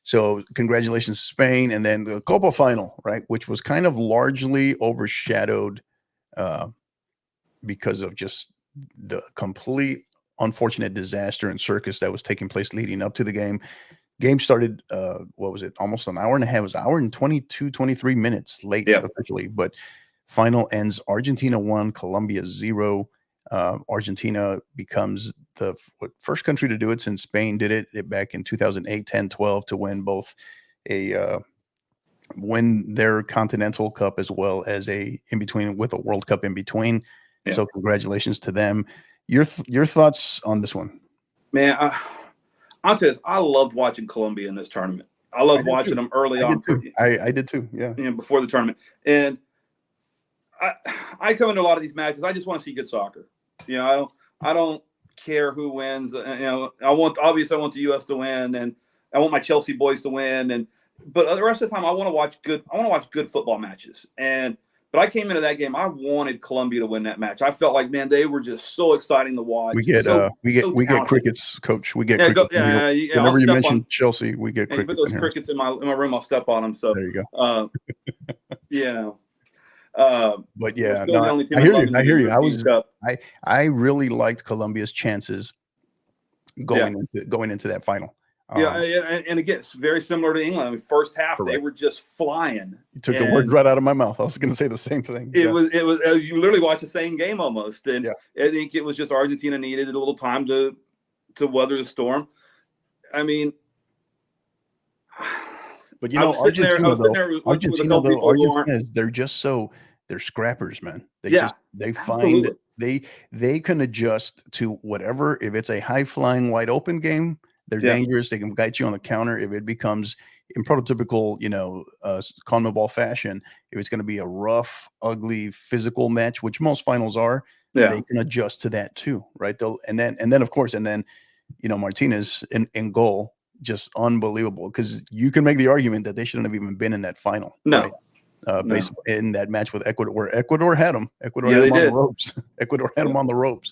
So congratulations, Spain. And then the Copa final, right, which was kind of largely overshadowed because of just the complete unfortunate disaster and circus that was taking place leading up to the game. Game started, what was it, almost an hour and a half. It was an hour and 22, 23 minutes late officially. But final ends Argentina 1, Colombia 0. Argentina becomes the first country to do it since Spain did it back in 2008, 10, 12 to win both win their Continental Cup as well as with a World Cup in between. Yeah. So congratulations to them. Your thoughts on this one? Man, I'll tell you, I loved watching Colombia in this tournament. I loved watching them early on. I did too. Yeah. You know, before the tournament. And I come into a lot of these matches, I just want to see good soccer. You know, I don't care who wins. You know, obviously I want the U.S. to win, and I want my Chelsea boys to win. But the rest of the time, I want to watch good football matches. But I came into that game, I wanted Colombia to win that match. I felt like, man, they were just so exciting to watch. We get crickets, coach. We get crickets. Whenever you mention Chelsea, we get crickets. You put those crickets in my room, I'll step on them. So there you go. Yeah. But yeah, I hear you. I really liked Colombia's chances going into that final. And again, it's very similar to England. I mean, first half correct. They were just flying. You took the words right out of my mouth. I was going to say the same thing. It was you literally watch the same game almost, and I think it was just Argentina needed a little time to weather the storm. I mean, but you know, Argentina, they're just they're scrappers, man. They can adjust to whatever. If it's a high flying, wide open game, they're dangerous. They can guide you on the counter. If it becomes in prototypical, CONMEBOL fashion, if it's going to be a rough, ugly, physical match, which most finals are, they can adjust to that too, right? And then of course, Martinez in goal, just unbelievable, because you can make the argument that they shouldn't have even been in that final. No. Right? Basically in that match with Ecuador, where Ecuador had them. Ecuador had them on the ropes. Ecuador had them on the ropes.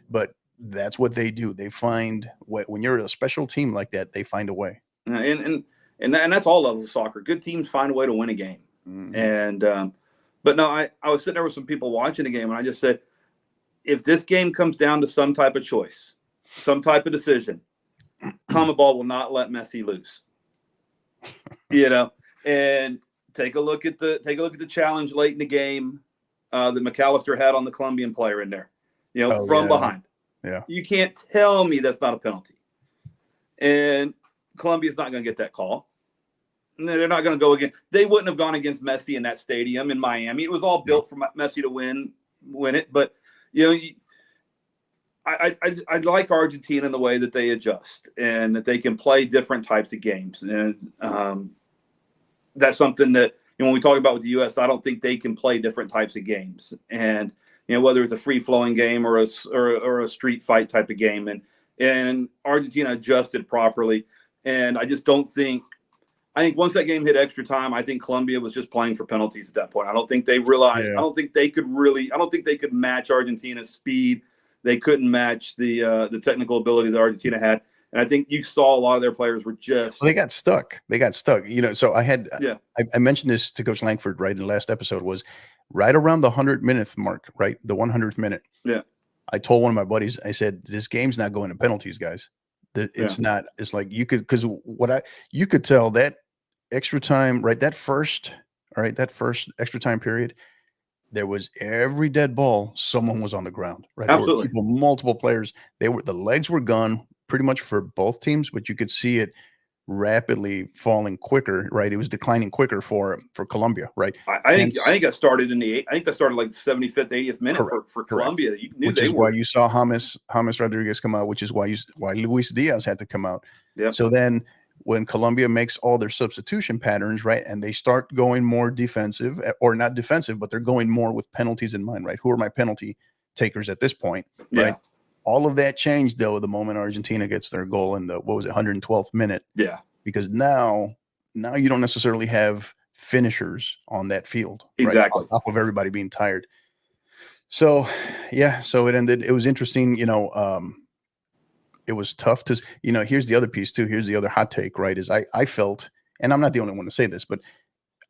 But that's what they do. They find when you're a special team like that, they find a way. And that's all levels of soccer. Good teams find a way to win a game. Mm-hmm. And but no, I was sitting there with some people watching the game, and I just said, if this game comes down to some type of choice, some type of decision, CONMEBOL will not let Messi lose. And take a look at the challenge late in the game that McAllister had on the Colombian player in there, from behind. Yeah. You can't tell me that's not a penalty. And Colombia's not going to get that call. They're not going to go again. They wouldn't have gone against Messi in that stadium in Miami. It was all built for Messi to win it. But, I like Argentina in the way that they adjust and that they can play different types of games. And that's something that, when we talk about with the U.S., I don't think they can play different types of games. And, whether it's a free-flowing game or a street fight type of game. And Argentina adjusted properly. And I just don't think – I think once that game hit extra time, I think Colombia was just playing for penalties at that point. I don't think they realized – I don't think they could match Argentina's speed. They couldn't match the technical ability that Argentina had. And I think you saw a lot of their players were just – they got stuck. So I had I mentioned this to Coach Langford right in the last episode, was right around the 100-minute mark, right? The 100th minute. Yeah. I told one of my buddies, I said, this game's not going to penalties, guys. It's not. It's like you could tell that extra time, right? That first extra time period, there was every dead ball, someone was on the ground, right? Absolutely. There were multiple players. The legs were gone pretty much for both teams, but you could see it rapidly falling quicker, right? It was declining quicker for Colombia, right? I think that started like the 75th, 80th minute for Colombia. You knew which is why you saw James Rodriguez come out, which is why Luis Diaz had to come out. Yep. So then when Colombia makes all their substitution patterns, right, and they start going more defensive, or not defensive, but they're going more with penalties in mind, right? Who are my penalty takers at this point, right? All of that changed, though, the moment Argentina gets their goal in the 112th minute. Yeah. Because now you don't necessarily have finishers on that field. Exactly. Right? On top of everybody being tired. So, so it ended. It was interesting, it was tough to, here's the other piece too. Here's the other hot take, right? Is I felt, and I'm not the only one to say this, but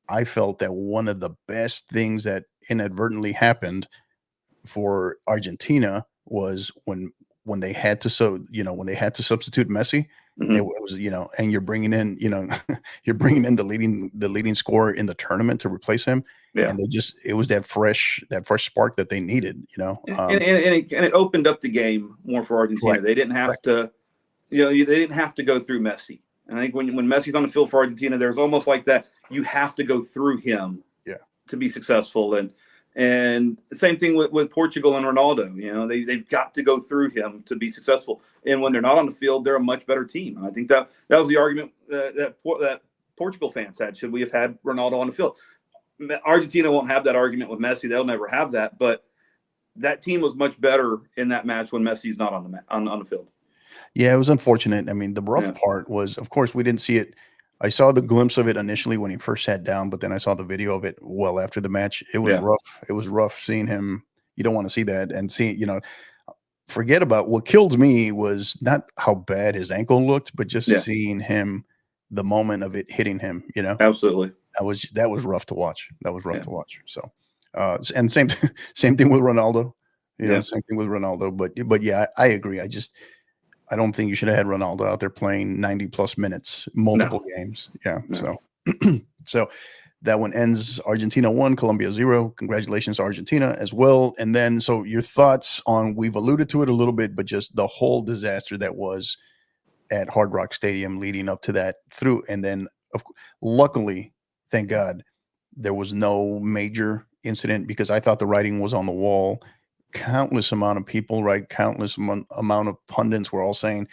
I felt that one of the best things that inadvertently happened for Argentina was when they had to substitute Messi. Mm-hmm. It was, and you're bringing in the leading scorer in the tournament to replace him. Yeah. And it was that fresh spark that they needed, and it opened up the game more for Argentina. Right. They didn't have to, they didn't have to go through Messi. And I think when Messi's on the field for Argentina, there's almost like that. You have to go through him to be successful. And the same thing with Portugal and Ronaldo. They've got to go through him to be successful. And when they're not on the field, they're a much better team. And I think that was the argument that Portugal fans had. Should we have had Ronaldo on the field? Argentina won't have that argument with Messi. They'll never have that. But that team was much better in that match when Messi's not on the field. Yeah, it was unfortunate. I mean, the rough part was, of course, we didn't see it. I saw the glimpse of it initially when he first sat down, but then I saw the video of it well after the match. It was rough. It was rough seeing him. You don't want to see that, and forget about what killed me was not how bad his ankle looked, but just seeing him, the moment of it hitting him. Absolutely. That was rough to watch. That was rough to watch. So, and same thing with Ronaldo. Same thing with Ronaldo. But yeah, I agree. I don't think you should have had Ronaldo out there playing 90 plus minutes, multiple games. Yeah. No. So, so that one ends Argentina 1, Colombia 0. Congratulations, Argentina as well. And then, so your thoughts on, we've alluded to it a little bit, but just the whole disaster that was at Hard Rock Stadium leading up to that through. And then, luckily, thank God, there was no major incident, because I thought the writing was on the wall. Countless amount of people, right? Countless amount of pundits were all saying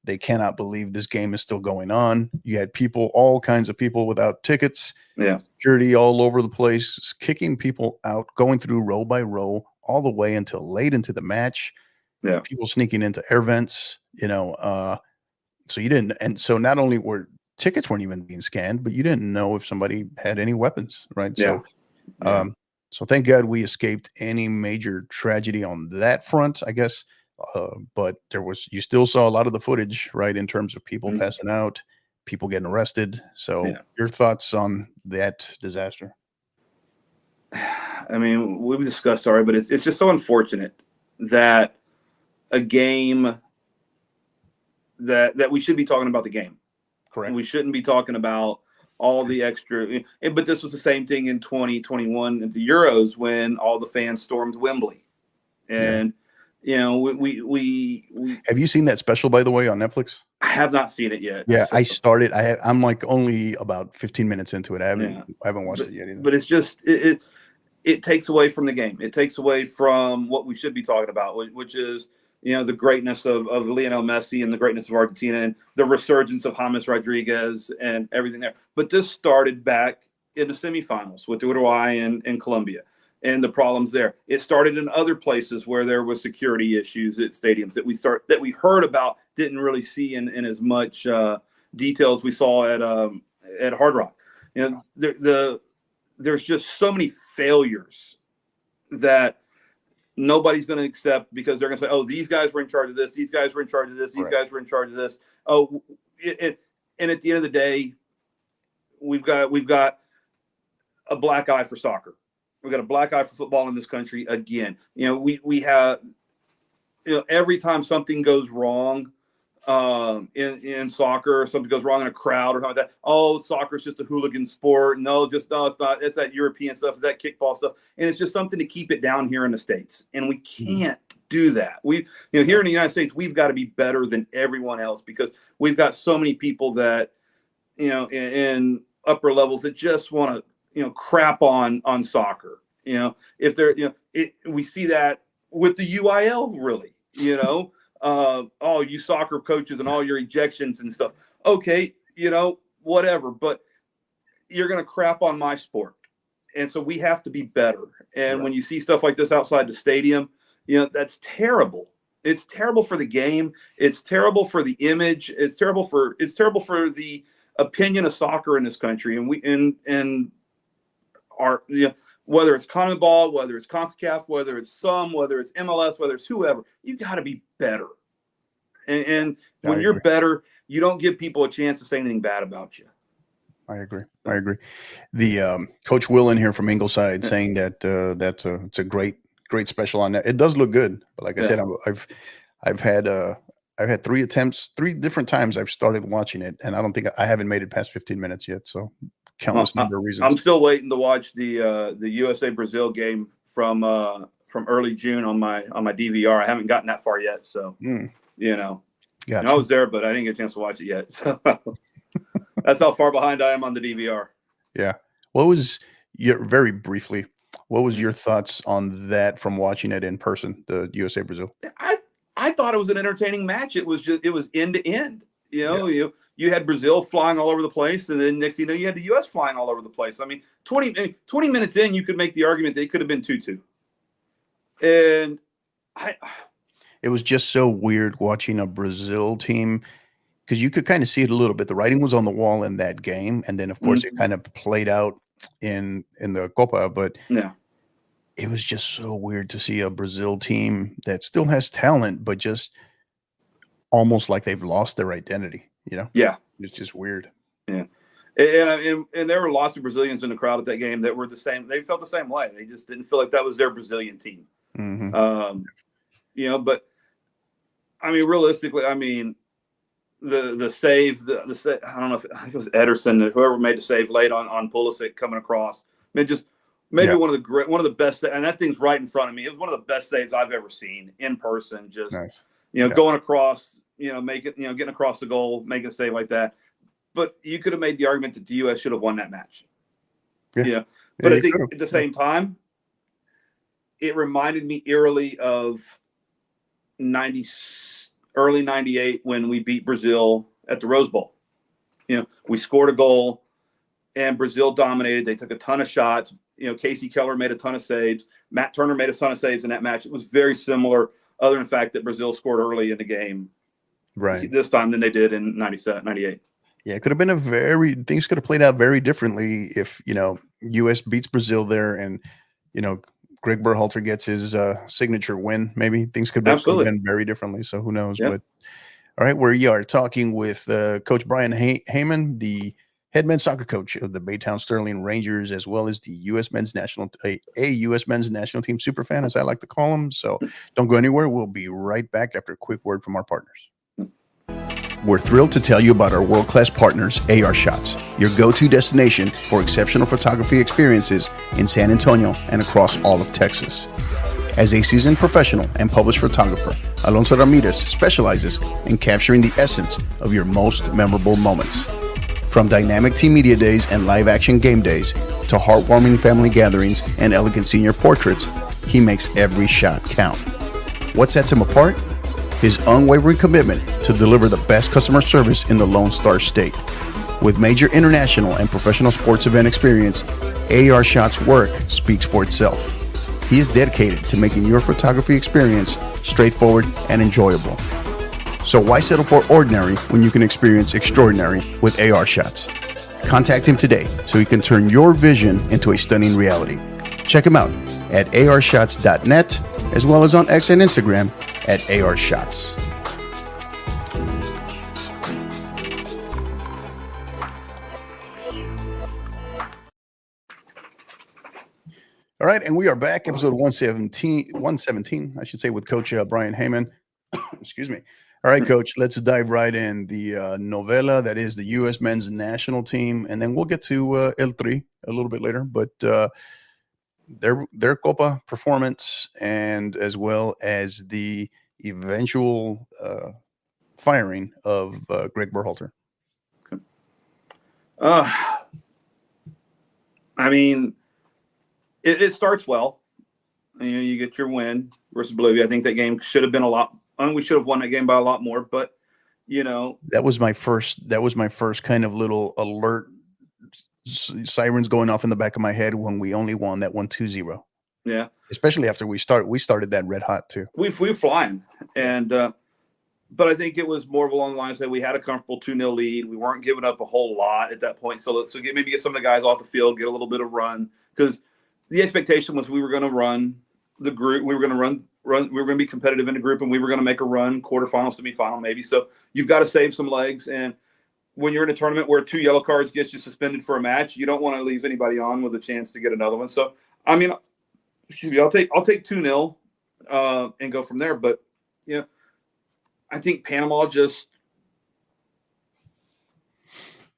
they cannot believe this game is still going on. You had people, all kinds of people without tickets, security all over the place, kicking people out, going through row by row, all the way until late into the match. People sneaking into air vents, so you didn't, and so not only were tickets weren't even being scanned, but you didn't know if somebody had any weapons, right? So, so thank God we escaped any major tragedy on that front, I guess. But you still saw a lot of the footage, right, in terms of people passing out, people getting arrested. So your thoughts on that disaster? I mean, we've discussed already, but it's just so unfortunate that a game that we should be talking about the game. Correct. We shouldn't be talking about all the extra. But this was the same thing in 2021 at the Euros when all the fans stormed Wembley, and we have you seen that special, by the way, on Netflix? I have not seen it yet. Yeah, so. I started. I'm like only about 15 minutes into it. I haven't watched it yet either. But it's just it takes away from the game. It takes away from what we should be talking about, which is the greatness of Lionel Messi and the greatness of Argentina and the resurgence of James Rodriguez and everything there. But this started back in the semifinals with Uruguay and Colombia and the problems there. It started in other places where there was security issues at stadiums that we heard about, didn't really see in as much detail as we saw at Hard Rock. There's just so many failures that nobody's going to accept, because they're going to say, oh, these guys were in charge of this. These guys were in charge of this. These guys were in charge of this. Oh, and at the end of the day, we've got a black eye for soccer. We've got a black eye for football in this country again. We have, every time something goes wrong in soccer, or something goes wrong in a crowd or something like that. Oh, soccer is just a hooligan sport. No, it's not. It's that European stuff, it's that kickball stuff, and it's just something to keep it down here in the States. And we can't do that. We, here in the United States, we've got to be better than everyone else, because we've got so many people that, in upper levels that just want to, crap on soccer. If they're, we see that with the UIL, really. Oh, you soccer coaches and all your ejections and stuff. Okay, whatever, but you're going to crap on my sport. And so we have to be better. And when you see stuff like this outside the stadium, that's terrible. It's terrible for the game. It's terrible for the image. It's terrible for the opinion of soccer in this country. And our, whether it's CONMEBOL, whether it's CONCACAF, whether it's whether it's MLS, whether it's whoever, you got to be better. And when you're better, you don't give people a chance to say anything bad about you. I agree. The Coach Will in here from Ingleside saying that it's a great special on that. It does look good, but like I said, I've had 3 attempts, 3 different times I've started watching it, and I haven't made it past 15 minutes yet. So countless number of reasons. I'm still waiting to watch the USA Brazil game from early June on my DVR. I haven't gotten that far yet, so gotcha. I was there, but I didn't get a chance to watch it yet. So that's how far behind I am on the DVR. Yeah. What was very briefly, what was your thoughts on that from watching it in person, the USA Brazil? I thought it was an entertaining match. It was end to end. You had Brazil flying all over the place, and then next thing you know, you had the U.S. flying all over the place. I mean, 20 minutes in, you could make the argument that it could have been 2-2. And it was just so weird watching a Brazil team, because you could kind of see it a little bit. The writing was on the wall in that game, and then of course it kind of played out in the Copa. But it was just so weird to see a Brazil team that still has talent, but just almost like they've lost their identity. Yeah, it's just weird. Yeah, and there were lots of Brazilians in the crowd at that game that were the same. They felt the same way. They just didn't feel like that was their Brazilian team. Mm-hmm. But I mean, realistically, I mean, the save, the save, I don't know if it was Ederson, whoever made the save late on Pulisic coming across. I mean, just maybe one of the best, and that thing's right in front of me. It was one of the best saves I've ever seen in person. Just nice. Going across, getting across the goal, making a save like that. But you could have made the argument that the U.S. should have won that match. Yeah. But I think at the same time, it reminded me eerily of early 98 when we beat Brazil at the Rose Bowl. We scored a goal and Brazil dominated. They took a ton of shots. Casey Keller made a ton of saves. Matt Turner made a ton of saves in that match. It was very similar, other than the fact that Brazil scored early in the game this time than they did in 97, 98. Yeah, it could have been things could have played out very differently if, U.S. beats Brazil there and, Greg Berhalter gets his signature win. Maybe things could have been very differently. So who knows? Yep. But all right, we are talking with Coach Bryan Hayman, the head men's soccer coach of the Baytown Sterling Rangers, as well as the U.S. men's national team superfan, as I like to call them. So don't go anywhere. We'll be right back after a quick word from our partners. We're thrilled to tell you about our world-class partners, AR Shots, your go-to destination for exceptional photography experiences in San Antonio and across all of Texas. As a seasoned professional and published photographer, Alonso Ramirez specializes in capturing the essence of your most memorable moments. From dynamic team media days and live-action game days to heartwarming family gatherings and elegant senior portraits, he makes every shot count. What sets him apart? His unwavering commitment to deliver the best customer service in the Lone Star State. With major international and professional sports event experience, AR Shots' work speaks for itself. He is dedicated to making your photography experience straightforward and enjoyable. So why settle for ordinary when you can experience extraordinary with AR Shots? Contact him today so he can turn your vision into a stunning reality. Check him out at arshots.net as well as on X and Instagram at ARShots. All right, and we are back, episode 117, I should say, with Coach Bryan Hayman. Excuse me. All right, Coach, let's dive right in. The novella that is the U.S. men's national team, and then we'll get to El Tri a little bit later, but their Copa performance and as well as the eventual firing of Greg Berhalter. I mean, it starts well. You get your win versus Bolivia. I think that game should have been a lot. We should have won that game by a lot more. But that was my first kind of little alert. Sirens going off in the back of my head when we only won that 1-2-0. Yeah, especially after we started that red hot too. We were flying, and but I think it was more along the lines that we had a comfortable 2-0 lead. We weren't giving up a whole lot at that point, so maybe get some of the guys off the field, get a little bit of run, because the expectation was we were going to run the group, we were going to run, we were going to be competitive in the group, and we were going to make a run, quarterfinal, semifinal, maybe. So you've got to save some legs, and when you're in a tournament where 2 yellow cards gets you suspended for a match, you don't want to leave anybody on with a chance to get another one. So, I mean, I'll take 2-0 and go from there. But, I think Panama just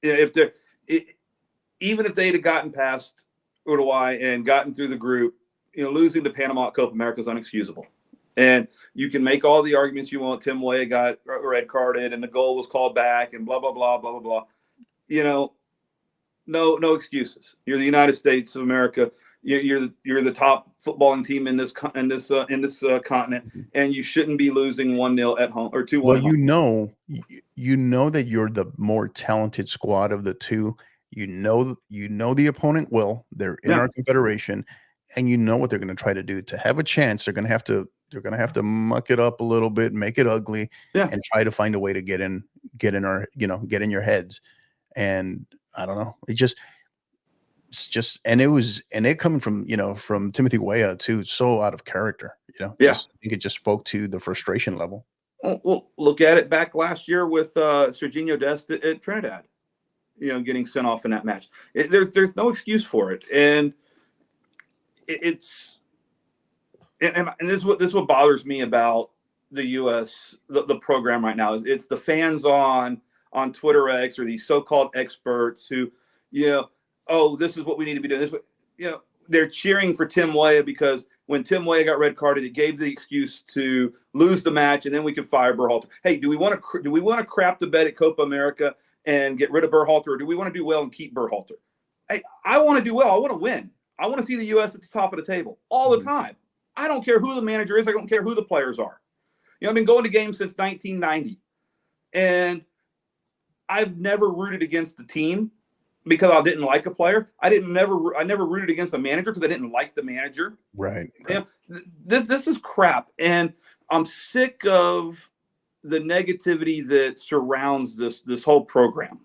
even if they'd have gotten past Uruguay and gotten through the group, losing to Panama at Copa America is unexcusable. And you can make all the arguments you want. Tim Weah got red carded and the goal was called back and blah, blah, blah, blah, blah, blah. No excuses. You're the United States of America. You're the top footballing team in this continent, and you shouldn't be losing 1-0 at home or 2-1. Well, you know that you're the more talented squad of the two. You know the opponent well. They're in our confederation, and you know what they're going to try to do to have a chance. They're going to have to muck it up a little bit, make it ugly, and try to find a way to get in your heads. And I don't know. It coming from Timothy Weah too, so out of character, I think it just spoke to the frustration level. Well, look at it back last year with Serginho Dest at Trinidad, getting sent off in that match. There's no excuse for it. And this is what bothers me about the U.S. the program right now. It's the fans on Twitter X or these so-called experts who, oh, this is what we need to be doing. They're cheering for Tim Weah because when Tim Weah got red carded, it gave the excuse to lose the match, and then we could fire Berhalter. Hey, do we want to crap the bed at Copa America and get rid of Berhalter, or do we want to do well and keep Berhalter? Hey, I want to do well. I want to win. I want to see the U.S. at the top of the table all the time. I don't care who the manager is. I don't care who the players are. I've been going to games since 1990, and I've never rooted against the team because I didn't like a player. I never rooted against a manager because I didn't like the manager. Right. This is crap, and I'm sick of the negativity that surrounds this whole program.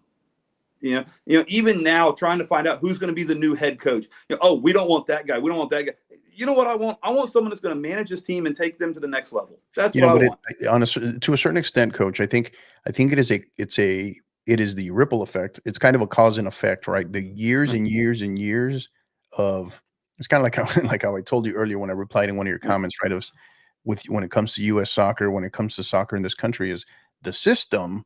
Even now, trying to find out who's going to be the new head coach. Oh, we don't want that guy. We don't want that guy. You know what I want? I want someone that's going to manage this team and take them to the next level. That's what I want. To a certain extent, Coach, I think it is the ripple effect. It's kind of a cause and effect, right? The years and years and years of, it's kind of like how I told you earlier when I replied in one of your comments, right? It was when it comes to U.S. soccer, when it comes to soccer in this country, is the system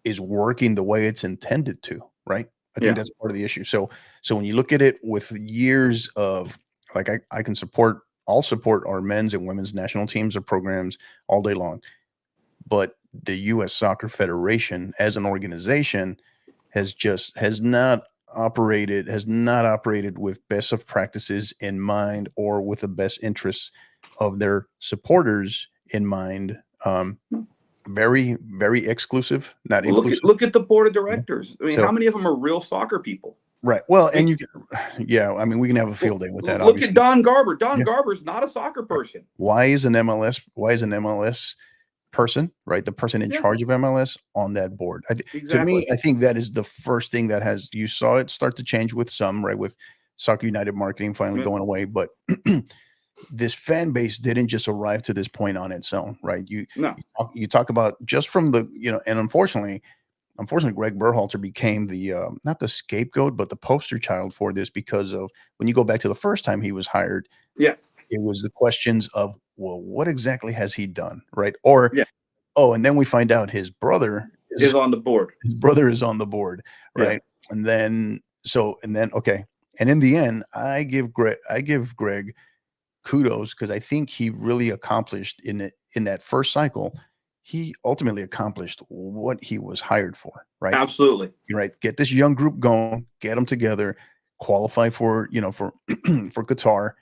is working the way it's intended to, right? I think that's part of the issue. So when you look at it with years of, like, I'll support our men's and women's national teams or programs all day long. But the U.S. Soccer Federation as an organization has not operated with best of practices in mind or with the best interests of their supporters in mind. Very, very exclusive, not inclusive. Look at the board of directors. I mean, how many of them are real soccer people? Right. Well, and I mean, we can have a field day with that. Look at Don Garber. Don Garber's not a soccer person. Why is an MLS person, right? The person in charge of MLS on that board. To me, I think that is the first thing that you saw it start to change with some, right? With Soccer United marketing finally going away. But this fan base didn't just arrive to this point on its own, right? You talk about just from the, and unfortunately, Greg Berhalter became the not the scapegoat, but the poster child for this, because of when you go back to the first time he was hired. Yeah, it was the questions of, well, what exactly has he done, right? Or and then we find out his brother is on the board. His brother is on the board, right? Yeah. And then okay, and in the end, I give Greg kudos, because I think he really accomplished in that first cycle. He ultimately accomplished what he was hired for, right? Absolutely. Right. Get this young group going, get them together, qualify for Qatar,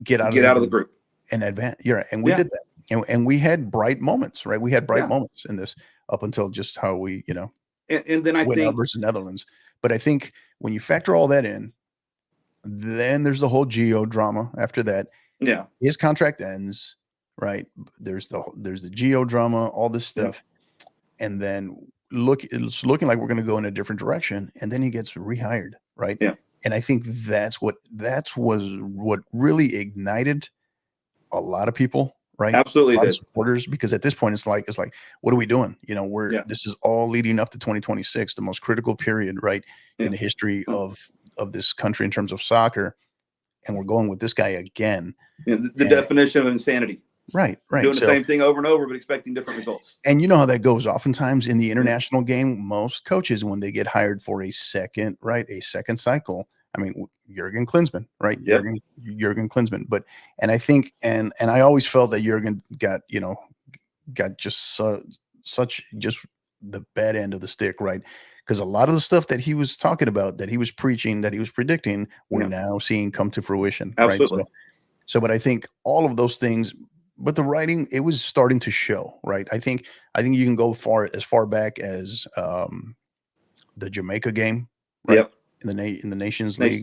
get out of the group and advance. Yeah. And we did that. And we had bright moments, right? We had bright moments in this up until just how we, and then I think versus Netherlands. But I think when you factor all that in, then there's the whole Gio drama after that. Yeah. His contract ends. Right. There's the Gio drama, all this stuff. And then it's looking like we're going to go in a different direction. And then he gets rehired. Right. Yeah. And I think that's what really ignited a lot of people. Right. Absolutely. A lot of supporters, because at this point it's like, what are we doing? This is all leading up to 2026, the most critical period, right, in the history of this country in terms of soccer. And we're going with this guy again. The definition of insanity. Right. Doing the same thing over and over, but expecting different results. And you know how that goes. Oftentimes in the international game, most coaches, when they get hired for a second cycle, I mean, Jurgen Klinsmann, right? Yep. Jurgen Klinsmann. But, and I think, and I always felt that Jurgen got just the bad end of the stick, right? Because a lot of the stuff that he was talking about, that he was preaching, that he was predicting, we're now seeing come to fruition. Absolutely. Right? So, but I think all of those things, but the writing, it was starting to show, right? I think you can go as far back as the Jamaica game, right? Yep. In the Nations League,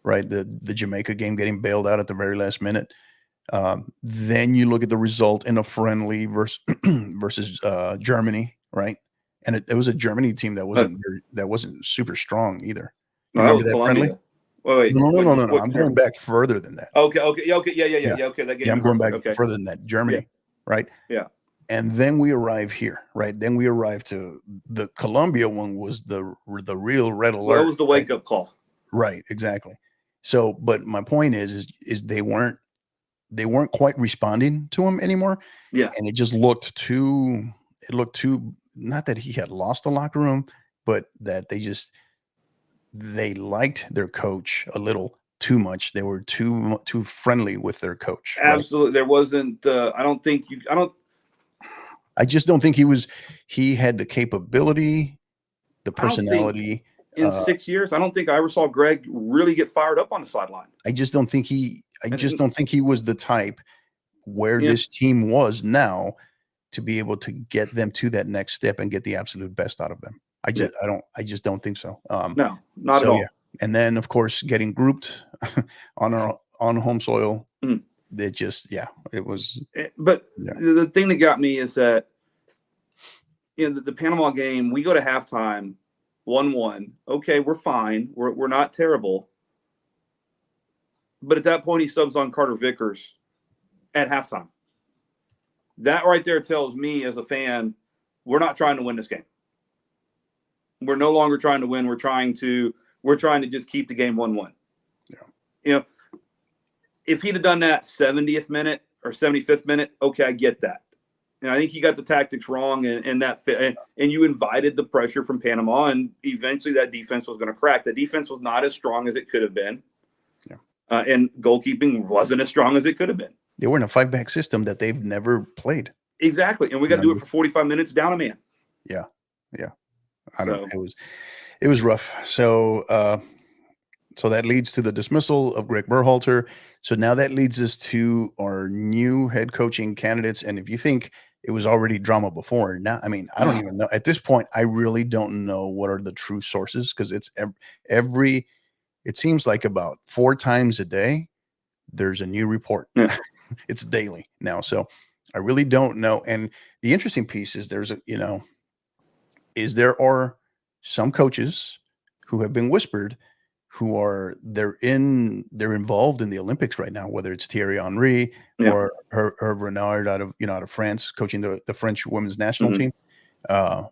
right? The Jamaica game getting bailed out at the very last minute. Then you look at the result in a friendly versus Germany, right? And it was a Germany team that wasn't super strong either. No, that was Colombia. Wait, no. I'm going back further than that. Okay, yeah. Okay, that game. I'm going back further than that. Germany, right? Yeah. And then we arrive here, right? Then we arrive to the Colombia one was the real red alert. Well, that was the wake up call. Right, exactly. So, but my point is they weren't they weren't quite responding to him anymore. Yeah. And it just looked too, not that he had lost the locker room, but that they liked their coach a little too much. They were too friendly with their coach. Absolutely. Right? There wasn't, I just don't think he had the capability, the personality. In 6 years, I don't think I ever saw Greg really get fired up on the sideline. I just don't think he was the type where this team was now to be able to get them to that next step and get the absolute best out of them. I just don't think so. No, not at all. Yeah. And then of course getting grouped on home soil. It just, it was. But the thing that got me is that in the Panama game, we go to halftime 1-1. Okay, we're fine. We're not terrible. But at that point, he subs on Carter Vickers at halftime. That right there tells me as a fan, we're not trying to win this game. We're no longer trying to win. We're trying to just keep the game 1-1. Yeah. If he'd have done that 70th minute or 75th minute, okay, I get that. And I think you got the tactics wrong, and you invited the pressure from Panama, and eventually that defense was going to crack. The defense was not as strong as it could have been, and goalkeeping wasn't as strong as it could have been. They were in a 5-back system that they've never played. Exactly, and we got to do it for 45 minutes down a man. Yeah. I don't know. It was rough. So that leads to the dismissal of Greg Berhalter. So now that leads us to our new head coaching candidates. And if you think it was already drama before, now, I mean, I don't even know. At this point, I really don't know what are the true sources, because it's it seems like about 4 times a day, there's a new report. It's daily now. So I really don't know. And the interesting piece is there are some coaches who have been whispered they're involved in the Olympics right now, whether it's Thierry Henry or Hervé Renard out of France, coaching the French women's national team. I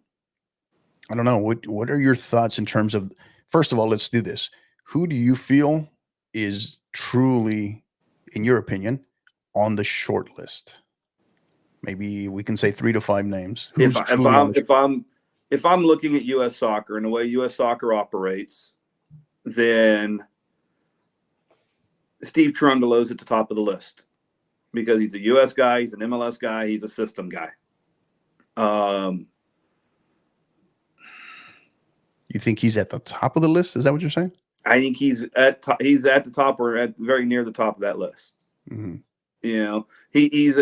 don't know. What are your thoughts in terms of, first of all, let's do this. Who do you feel is truly, in your opinion, on the short list? Maybe we can say 3 to 5 names. If I'm looking at U.S. soccer and the way U.S. soccer operates, then Steve Cherundolo's at the top of the list, because he's a U.S. guy, he's an MLS guy, he's a system guy. You think he's at the top of the list? Is that what you're saying? I think he's at the top, or at very near the top of that list. Mm-hmm. He's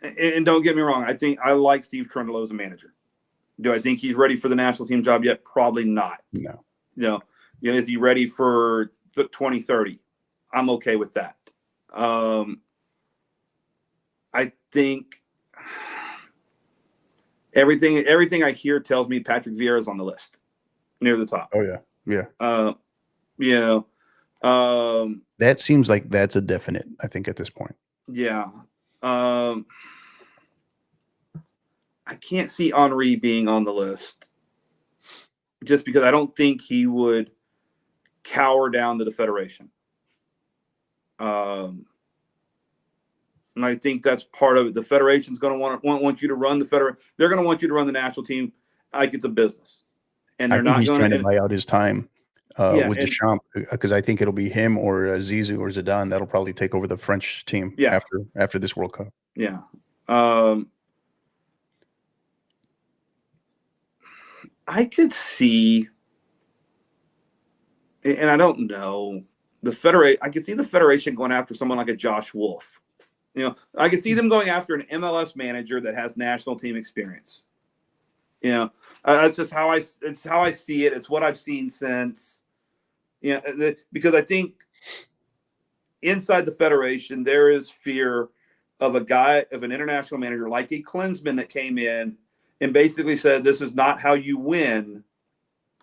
and don't get me wrong, I think I like Steve Cherundolo as a manager. Do I think he's ready for the national team job yet? Probably not. No. Is he ready for the 2030? I'm okay with that. I think everything I hear tells me Patrick Vieira's on the list, near the top. Oh yeah. That seems like that's a definite, I think, at this point. Yeah. I can't see Henry being on the list, just because I don't think he would cower down to the Federation. And I think that's part of it. The Federation's going to want you to run the Federation. They're going to want you to run the national team like it's a business. And they're not going to buy out his time with Deschamps, because I think it'll be him or Zizou or Zidane that'll probably take over the French team after this World Cup. Yeah. I could see, and I don't know, I could see the Federation going after someone like a Josh Wolf. I could see them going after an MLS manager that has national team experience. That's just how I see it. It's what I've seen since. Because I think inside the Federation there is fear of an international manager like a Klinsmann that came in and basically said, this is not how you win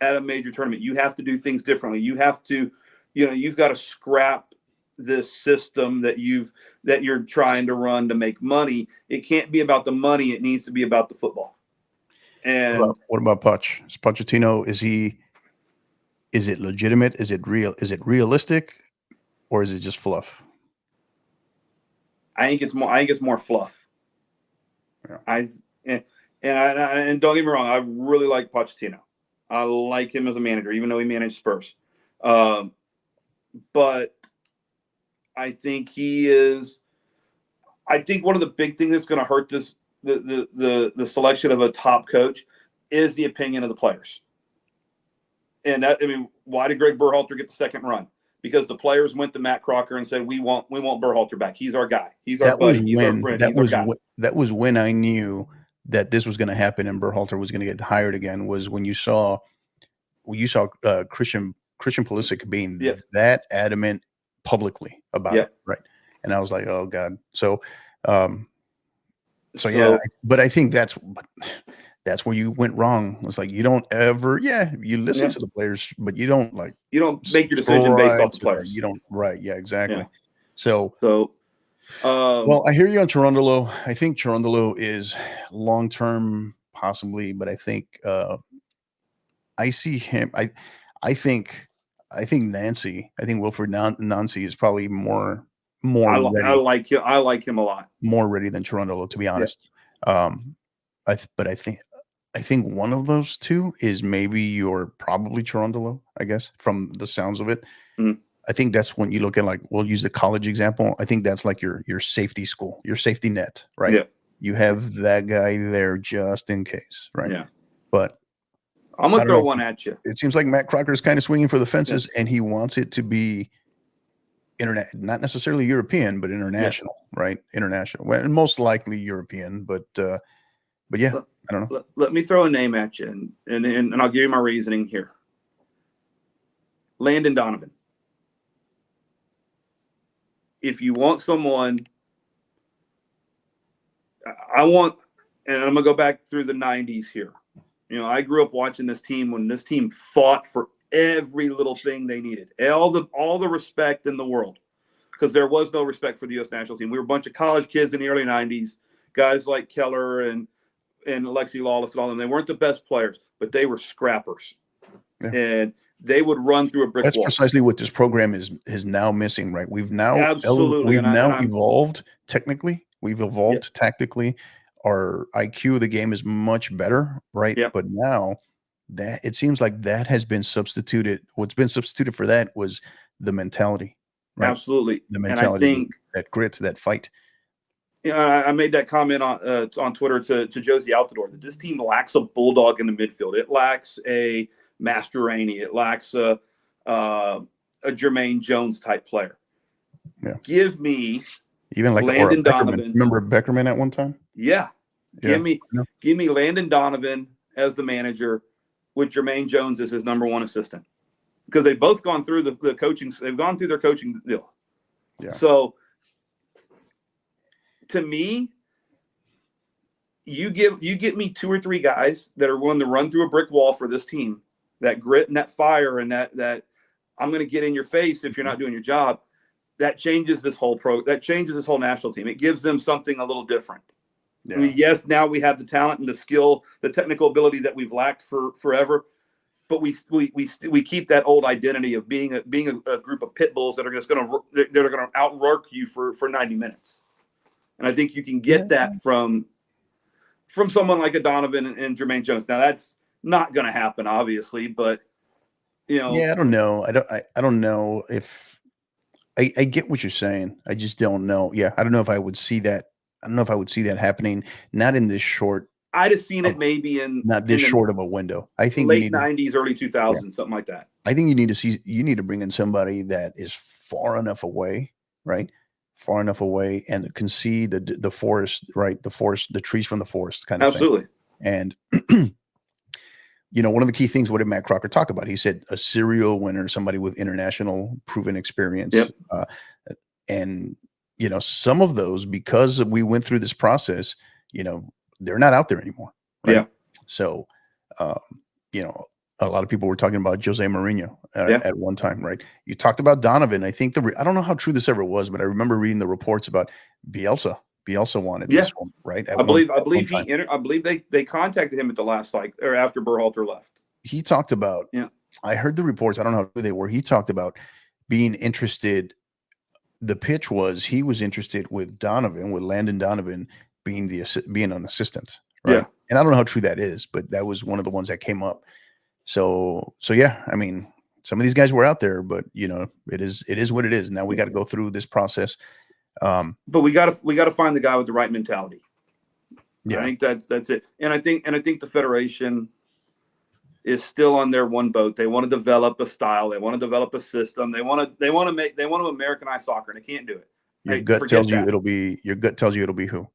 at a major tournament. You have to do things differently. You have to, you've got to scrap this system that you're trying to run to make money. It can't be about the money. It needs to be about the football. And what about Poch? Is Pochettino, is it legitimate? Is it real? Is it realistic, or is it just fluff? I think it's more fluff. Yeah. And don't get me wrong, I really like Pochettino. I like him as a manager, even though he managed Spurs. But I think he is. I think one of the big things that's going to hurt this the selection of a top coach is the opinion of the players. And that, I mean, why did Greg Berhalter get the second run? Because the players went to Matt Crocker and said, "We want Berhalter back. He's our guy. He's our buddy. He's our friend. That was when I knew that this was going to happen and Berhalter was going to get hired again. Was when you saw Christian Pulisic being that adamant publicly about it, right? And I was like, oh God. So yeah, but I think that's where you went wrong. It's like you don't ever, you listen to the players, but you don't make your decision based off the players. You don't, right? Yeah, exactly. Yeah. So well, I hear you on Cherundolo. I think Cherundolo is long term, possibly, but I think I see him. I think Nancy. I think Wilfred Nancy is probably more. I like him. I like him a lot. More ready than Cherundolo, to be honest. Yeah. But I think one of those two is maybe probably Cherundolo, I guess, from the sounds of it. Mm. I think that's when you look at, like, we'll use the college example. I think that's like your safety school, your safety net, right? Yeah. You have that guy there just in case, right? Yeah. But I'm going to throw one at you. It seems like Matt Crocker is kind of swinging for the fences, and he wants it to be not necessarily European, but international, right? International. Well, most likely European, but yeah, I don't know. Let me throw a name at you, and I'll give you my reasoning here. Landon Donovan. If you want someone, and I'm going to go back through the 90s here. You know, I grew up watching this team when this team fought for every little thing they needed, all the respect in the world, because there was no respect for the U.S. national team. We were a bunch of college kids in the early 90s, guys like Keller and Alexi Lawless and all them. They weren't the best players, but they were scrappers. Yeah. And they would run through a brick wall. That's precisely what this program is now missing, right? We've now evolved technically. We've evolved tactically. Our IQ of the game is much better, right? Yep. But now that it seems like that has been substituted. What's been substituted for that was the mentality. Right? Absolutely. The mentality, and I think, that grit, that fight. I made that comment on Twitter to Josie Altidore that this team lacks a bulldog in the midfield. It lacks a Mastroeni. It lacks a Jermaine Jones type player. Yeah. Give me even like Landon Donovan. Remember Beckerman at one time? Yeah. Give me Landon Donovan as the manager with Jermaine Jones as his number one assistant, because they've both gone through the coaching. They've gone through their coaching deal. Yeah. So to me, you get me two or three guys that are willing to run through a brick wall for this team, that grit and that fire and that I'm going to get in your face if you're not doing your job. That changes this whole national team. It gives them something a little different. Yeah. I mean, yes, now we have the talent and the skill, the technical ability that we've lacked for forever, but we keep that old identity of being a group of pit bulls that are going to outwork you for 90 minutes. And I think you can get that from someone like a Donovan and Jermaine Jones. Now that's not going to happen, obviously, but you know. Yeah, I don't know. I don't know if I get what you're saying. I just don't know. Yeah, I don't know if I would see that. I don't know if I would see that happening. Not in this short. I'd have seen it maybe in not this short of a window. I think late 90s, early 2000s, something like that. I think you need to bring in somebody that is far enough away, right? Far enough away, and can see the forest, right? The trees from the forest, kind of absolutely. Thing. And you know, one of the key things, what did Matt Crocker talk about? He said a serial winner, somebody with international proven experience. Yep. And you know, some of those, because we went through this process, you know, they're not out there anymore. Right? Yeah. So, you know, a lot of people were talking about Jose Mourinho at one time, right? You talked about Donovan. I think I don't know how true this ever was, but I remember reading the reports about Bielsa. Bielsa wanted this one, right? I believe they contacted him at the last or after Berhalter left. He talked about. Yeah. I heard the reports. I don't know who they were. He talked about being interested the pitch was he was interested with Landon Donovan being an assistant, right? Yeah. And I don't know how true that is, but that was one of the ones that came up. So yeah, I mean, some of these guys were out there, but it is what it is. Now we got to go through this process. But we got to find the guy with the right mentality. Yeah. I think that's it. And I think the Federation is still on their one boat. They want to develop a style. They want to develop a system. They want to Americanize soccer, and they can't do it. Your gut tells you it'll be who?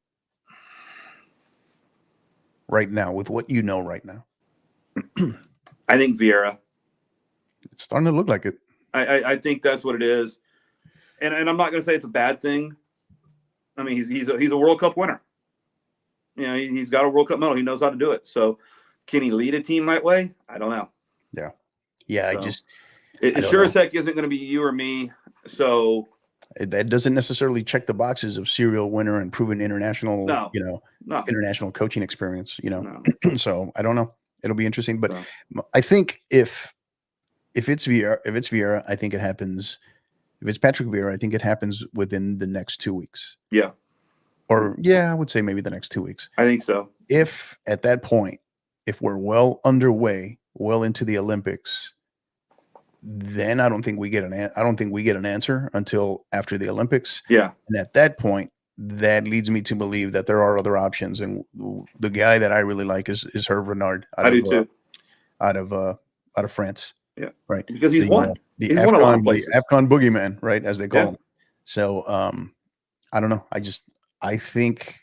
Right now, with what you know right now. I think Vieira. It's starting to look like it. I think that's what it is. And I'm not going to say it's a bad thing. I mean, he's a World Cup winner. He's got a World Cup medal. He knows how to do it. So can he lead a team that way? I don't know. Yeah. Yeah. So, it sure as heck isn't going to be you or me. So that doesn't necessarily check the boxes of serial winner and proven international, international coaching experience, No. So I don't know. It'll be interesting, but I think if it's Vieira, I think it happens. If it's Patrick Vieira, I think it happens within the next 2 weeks. Yeah. Or I would say maybe the next 2 weeks. I think so. If at that point, if we're well underway, well into the Olympics, then I don't think we get an answer until after the Olympics. Yeah. And at that point, that leads me to believe that there are other options. And the guy that I really like is Hervé Renard. I do too. Out of France. Yeah. Right. Because he's won. The he's won a lot of places. AFCON boogeyman, right? As they call him. So I don't know. I think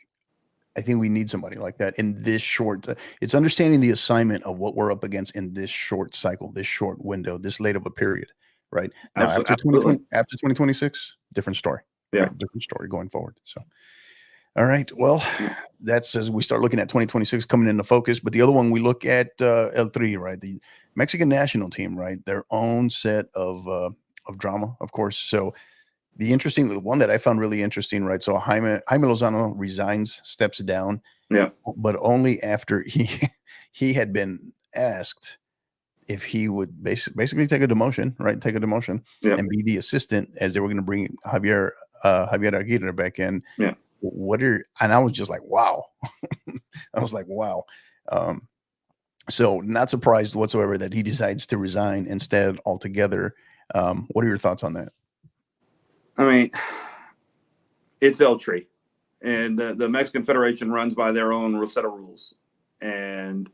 we need somebody like that in this short. It's understanding the assignment of what we're up against in this short cycle, this short window, this late of a period, right? Now after 2026, different story. Yeah, right? Different story going forward. So, all right. Well, that's as we start looking at 2026 coming into focus. But the other one we look at El3, right? The Mexican national team, right? Their own set of drama, of course. So the one that I found really interesting, right? So Jaime Lozano resigns, steps down, but only after he had been asked if he would basically take a demotion, right? Take a demotion and be the assistant as they were going to bring Javier Aguirre back in. Yeah. And I was just like, wow. I was like, wow. So not surprised whatsoever that he decides to resign instead altogether. What are your thoughts on that? I mean, it's El Tri, and the Mexican Federation runs by their own set of rules. And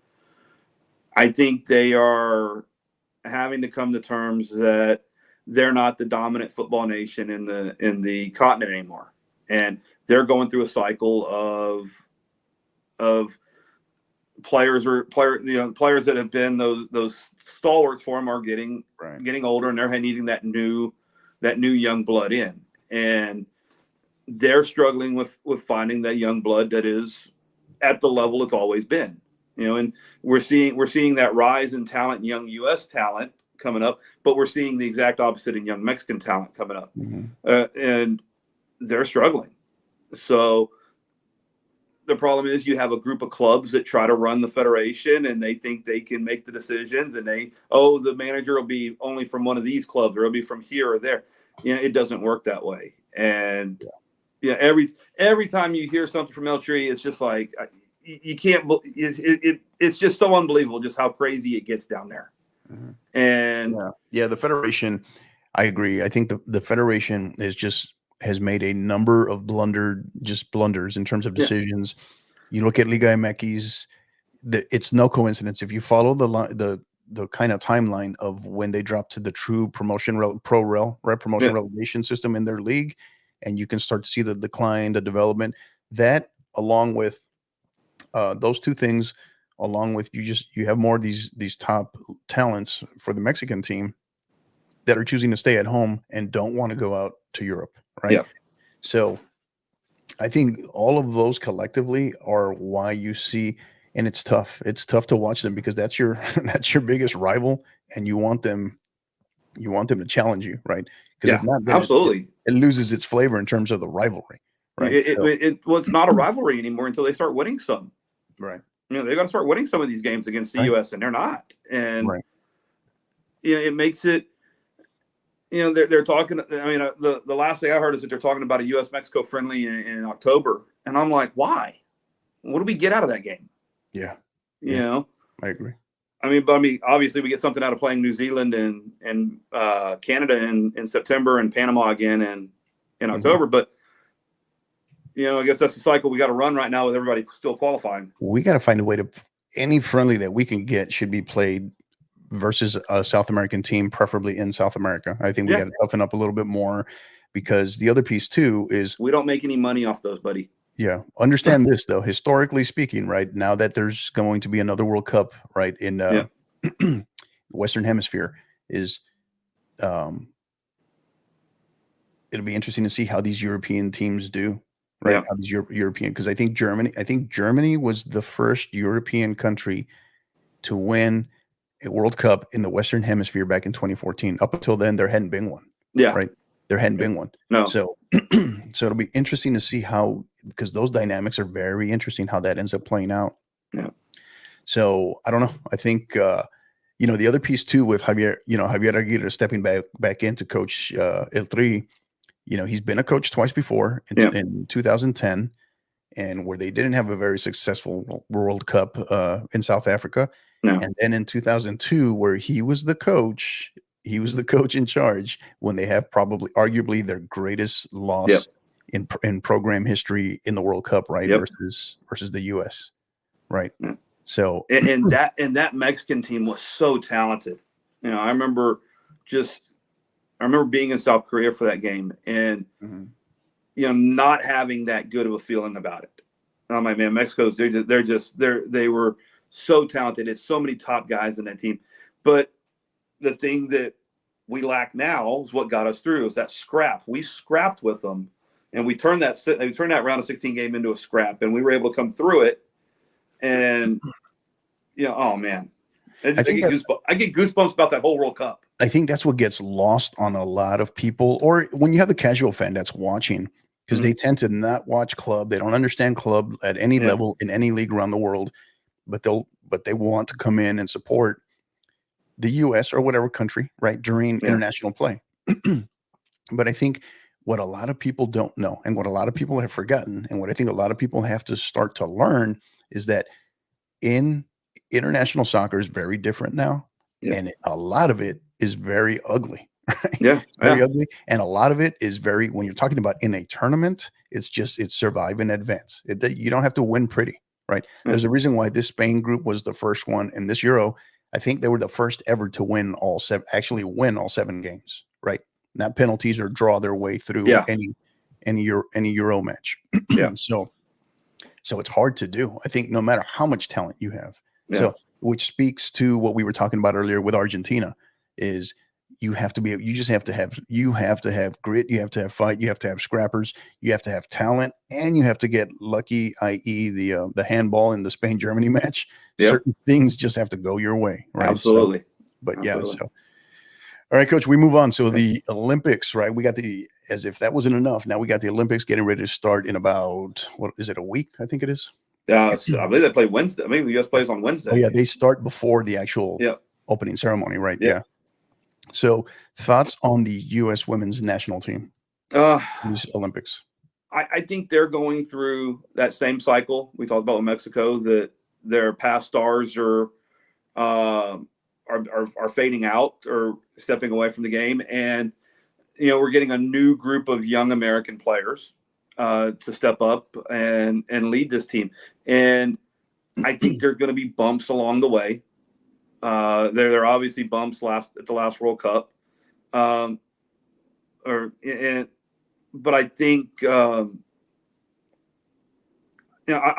I think they are having to come to terms that they're not the dominant football nation in the continent anymore. And they're going through a cycle of players that have been those stalwarts for them are getting older, and they're needing that new young blood in, and they're struggling with finding that young blood that is at the level it's always been, and we're seeing that rise in talent, young U.S. talent coming up, but we're seeing the exact opposite in young Mexican talent coming up, and they're struggling. So the problem is you have a group of clubs that try to run the federation, and they think they can make the decisions, and the manager will be only from one of these clubs, or it'll be from here or there. It doesn't work that way. And every time you hear something from El Tri, it's just like you can't. It's just so unbelievable just how crazy it gets down there. And the federation, I agree. I think the federation has made a number of blunders in terms of decisions. You look at Liga MX, it's no coincidence. If you follow the kind of timeline of when they dropped to the true relegation system in their league, and you can start to see the decline, the development, that along with those two things, along with you have more of these top talents for the Mexican team that are choosing to stay at home and don't want to go out to Europe. Right. Yeah. So I think all of those collectively are why you see, and it's tough. It's tough to watch them because that's your biggest rival, and you want them to challenge you, right? Because if not, absolutely, it loses its flavor in terms of the rivalry, right? It's not a rivalry anymore until they start winning some. Right. They got to start winning some of these games against the U.S. and they're not, and it makes it. they're talking. I mean, the last thing I heard is that they're talking about a U.S.-Mexico friendly in October, and I'm like, why? What do we get out of that game? Yeah, I agree. But obviously we get something out of playing New Zealand and Canada in September and Panama again in October. But I guess that's the cycle we got to run right now with everybody still qualifying. We got to find a way to any friendly that we can get should be played versus a South American team, preferably in South America. I think we got to toughen up a little bit more, because the other piece too is we don't make any money off those, buddy. Yeah. Understand this though, historically speaking, right now that there's going to be another World Cup, right, in the Western Hemisphere, is it'll be interesting to see how these European teams do, right? Yeah. How these European, because I think Germany was the first European country to win a World Cup in the Western Hemisphere back in 2014. Up until then, there hadn't been one. Yeah. Right. There hadn't been one. No. So it'll be interesting to see how, because those dynamics are very interesting, how that ends up playing out. Yeah. So I don't know. I think, the other piece too with Javier Aguirre stepping back in to coach El Tri, he's been a coach twice before in 2010, and where they didn't have a very successful World Cup in South Africa. No. And then in 2002, where he was the coach in charge when they have arguably their greatest loss in program history in the World Cup, right? Versus the US, right? Yeah. So and that Mexican team was so talented. I remember being in South Korea for that game and not having that good of a feeling about it. And I'm like, man, Mexico's they were so talented. It's so many top guys in that team, but the thing that we lack now is what got us through is that scrap. We scrapped with them, and we turned that round of 16 game into a scrap, and we were able to come through it. And oh man, I get goosebumps about that whole World Cup. I think that's what gets lost on a lot of people, or when you have the casual fan that's watching, because they tend to not watch club. They don't understand club at any level in any league around the world, but they want to come in and support the US or whatever country, right, during international play. But I think what a lot of people don't know, and what a lot of people have forgotten, and what I think a lot of people have to start to learn, is that in international soccer is very different now. And a lot of it is very ugly, right? It's very ugly. And a lot of it is when you're talking about in a tournament, it's survive and advance. You don't have to win pretty, right? There's a reason why this Spain group was the first one, and this Euro, I think they were the first ever to win all 7 games, right? Not penalties or draw their way through any Euro match. So it's hard to do, I think, no matter how much talent you have. So, which speaks to what we were talking about earlier with Argentina, is you have to have grit, you have to have fight, you have to have scrappers, you have to have talent, and you have to get lucky, i.e. the handball in the Spain-Germany match. Certain things just have to go your way, right? Absolutely. So all right, Coach, we move on. So the Olympics, right? We got as if that wasn't enough, now we got the Olympics getting ready to start in about, what is it, a week? I think it is. I believe they play Wednesday. I mean, the U.S. plays on Wednesday. Oh, yeah, they start before the actual opening ceremony, right? Yeah. So thoughts on the U.S. women's national team, these Olympics? I think they're going through that same cycle we talked about with Mexico, that their past stars are fading out or stepping away from the game. And, we're getting a new group of young American players to step up and lead this team. And I think there are going to be bumps along the way. There are obviously bumps at the last World Cup. But I think, I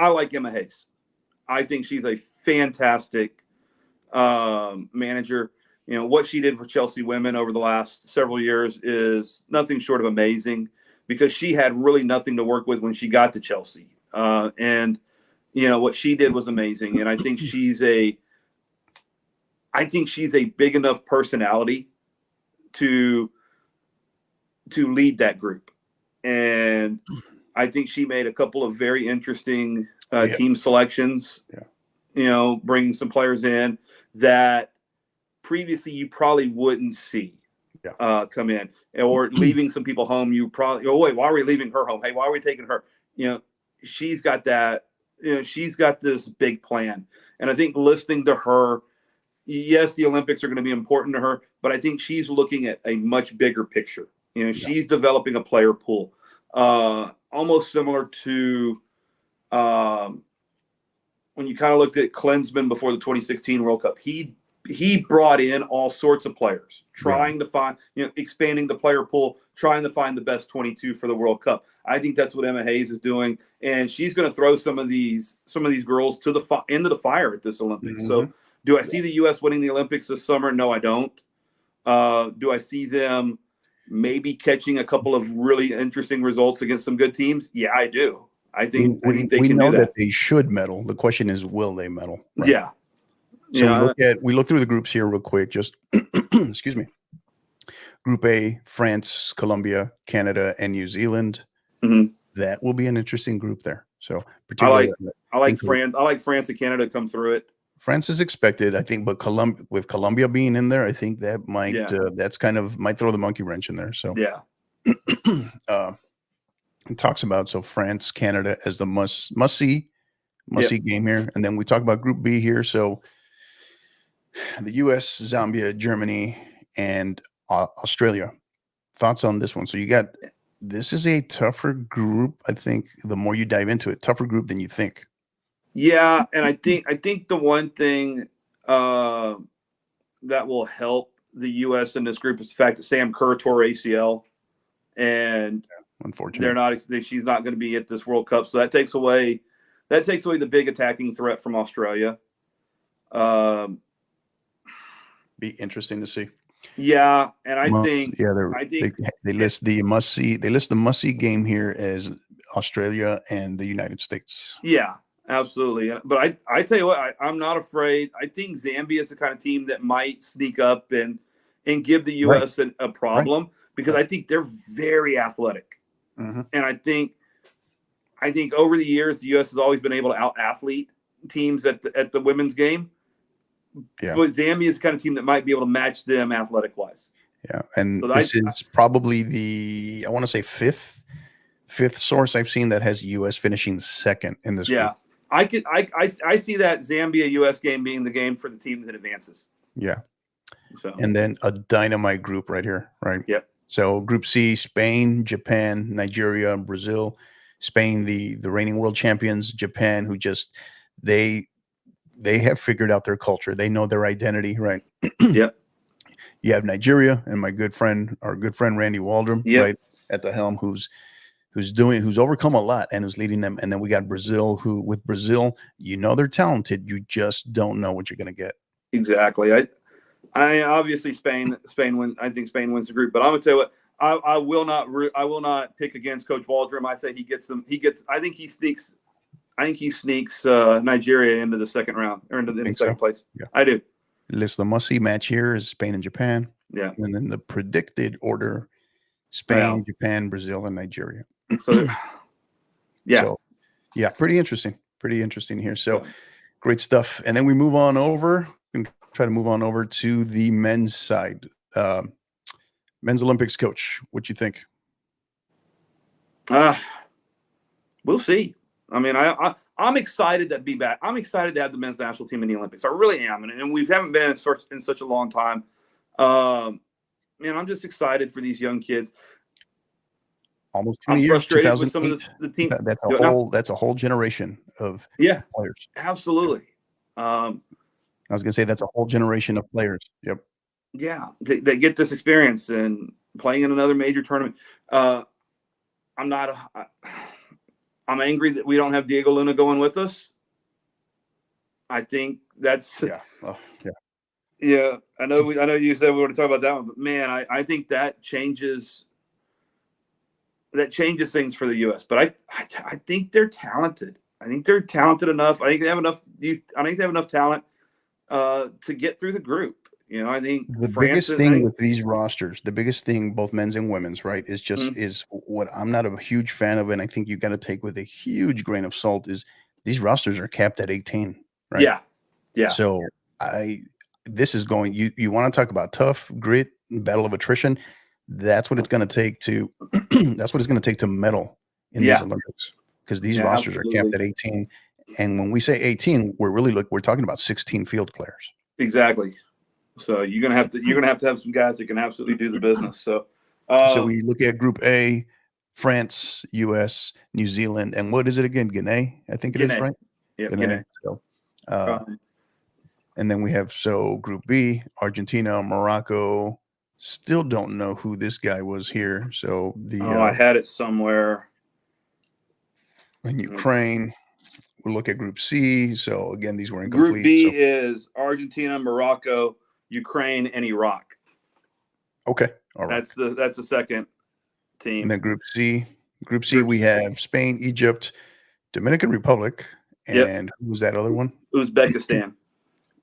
like Emma Hayes. I think she's a fantastic manager. What she did for Chelsea women over the last several years is nothing short of amazing, because she had really nothing to work with when she got to Chelsea. And what she did was amazing. And I think she's a big enough personality to lead that group. And I think she made a couple of very interesting team selections, bringing some players in that previously you probably wouldn't see. come in, or leaving some people home. You probably, oh wait, why are we leaving her home? Hey, why are we taking her? She's got that. She's got this big plan, and I think listening to her, yes, the Olympics are going to be important to her, but I think she's looking at a much bigger picture. She's developing a player pool, almost similar to when you kind of looked at Klinsmann before the 2016 World Cup. He brought in all sorts of players, trying to find, expanding the player pool, trying to find the best 22 for the World Cup. I think that's what Emma Hayes is doing, and she's going to throw some of these girls to into the fire at this Olympics. So, do I see the U.S. winning the Olympics this summer? No, I don't. Do I see them maybe catching a couple of really interesting results against some good teams? Yeah, I do. I think they can know do that. They should medal. The question is, will they medal? Right? Yeah. So we look through the groups here real quick. Just excuse me. Group A: France, Colombia, Canada, and New Zealand. Mm-hmm. That will be an interesting group there. So I like France. I like France and Canada to come through it. France is expected, I think, but with Colombia being in there, I think that might that's kind of might throw the monkey wrench in there. So it talks about France, Canada as the must see game here, and then we talk about Group B here. So the U.S., Zambia, Germany, and Australia. Thoughts on this one? So this is a tougher group. I think the more you dive into it, tougher group than you think. Yeah, and I think the one thing that will help the U.S. in this group is the fact that Sam Kerr tore ACL, and unfortunately, she's not going to be at this World Cup. So that takes away the big attacking threat from Australia. Be interesting to see. Yeah, and I think they list the must see. They list the must see game here as Australia and the United States. Yeah, absolutely. But I tell you what, I'm not afraid. I think Zambia is the kind of team that might sneak up and give the U.S. a problem because I think they're very athletic, and I think over the years the U.S. has always been able to out athlete teams at the women's game. Yeah. But Zambia is the kind of team that might be able to match them athletic wise. Yeah. And so this is probably the, I want to say fifth source I've seen that has US finishing second in this group. I see that Zambia US game being the game for the team that advances. Yeah. So and then a dynamite group right here, right? Yep. So Group C: Spain, Japan, Nigeria, and Brazil. Spain, the reigning world champions, Japan, who just they have figured out their culture. They know their identity, right? Yep. You have Nigeria and our good friend Randy Waldrum, right at the helm, who's overcome a lot and who's leading them. And then we got Brazil, with Brazil, they're talented. You just don't know what you're going to get. Exactly. I obviously Spain wins. I think Spain wins the group, but I'm gonna tell you what. I will not pick against Coach Waldrum. I say he gets them. I think he sneaks Nigeria into the second round or into the second place. Yeah. I do. List the must-see match here is Spain and Japan. Yeah. And then the predicted order: Spain, Japan, Brazil, and Nigeria. So, yeah. So, yeah, pretty interesting here. So, great stuff. And then we move on over and try to move on over to the men's side. Men's Olympics coach, what you think? We'll see. I mean, I'm excited to be back. I'm excited to have the men's national team in the Olympics. I really am, and we haven't been in such a long time. Man, I'm just excited for these young kids. Almost 2 years. Frustrated with some of the team. That's a whole generation of players. Absolutely. I was going to say that's a whole generation of players. Yep. Yeah, they get this experience and playing in another major tournament. I'm angry that we don't have Diego Luna going with us. I think that's yeah. I know you said we want to talk about that one, but man, I think that changes things for the U.S. But I think they're talented. I think they're talented enough. I think they have enough youth. I think they have enough talent to get through the group. I think the biggest thing with these rosters, the biggest thing, both men's and women's, right, is just is what I'm not a huge fan of, and I think you got to take with a huge grain of salt, is these rosters are capped at 18, right? Yeah. So this is going. You want to talk about tough grit? battle of attrition. That's what it's going to take to that's what it's going to take to medal in these Olympics, because these rosters are capped at 18. And when we say 18, we're talking about 16 field players. Exactly. So you're gonna have to have some guys that can absolutely do the business. So so we look at Group A: France, US, New Zealand, and what is it again? Guinea, I think it is, right? Yeah, Guinea. So, and then we have Group B: Argentina, Morocco. Still don't know who this guy was here. So I had it somewhere. And Ukraine. We'll look at Group C. So again, these were incomplete. Group B is Argentina, Morocco, Ukraine, and Iraq. Okay, all right. That's the second team. And then Group C. We have Spain, Egypt, Dominican Republic, and who was that other one? Uzbekistan.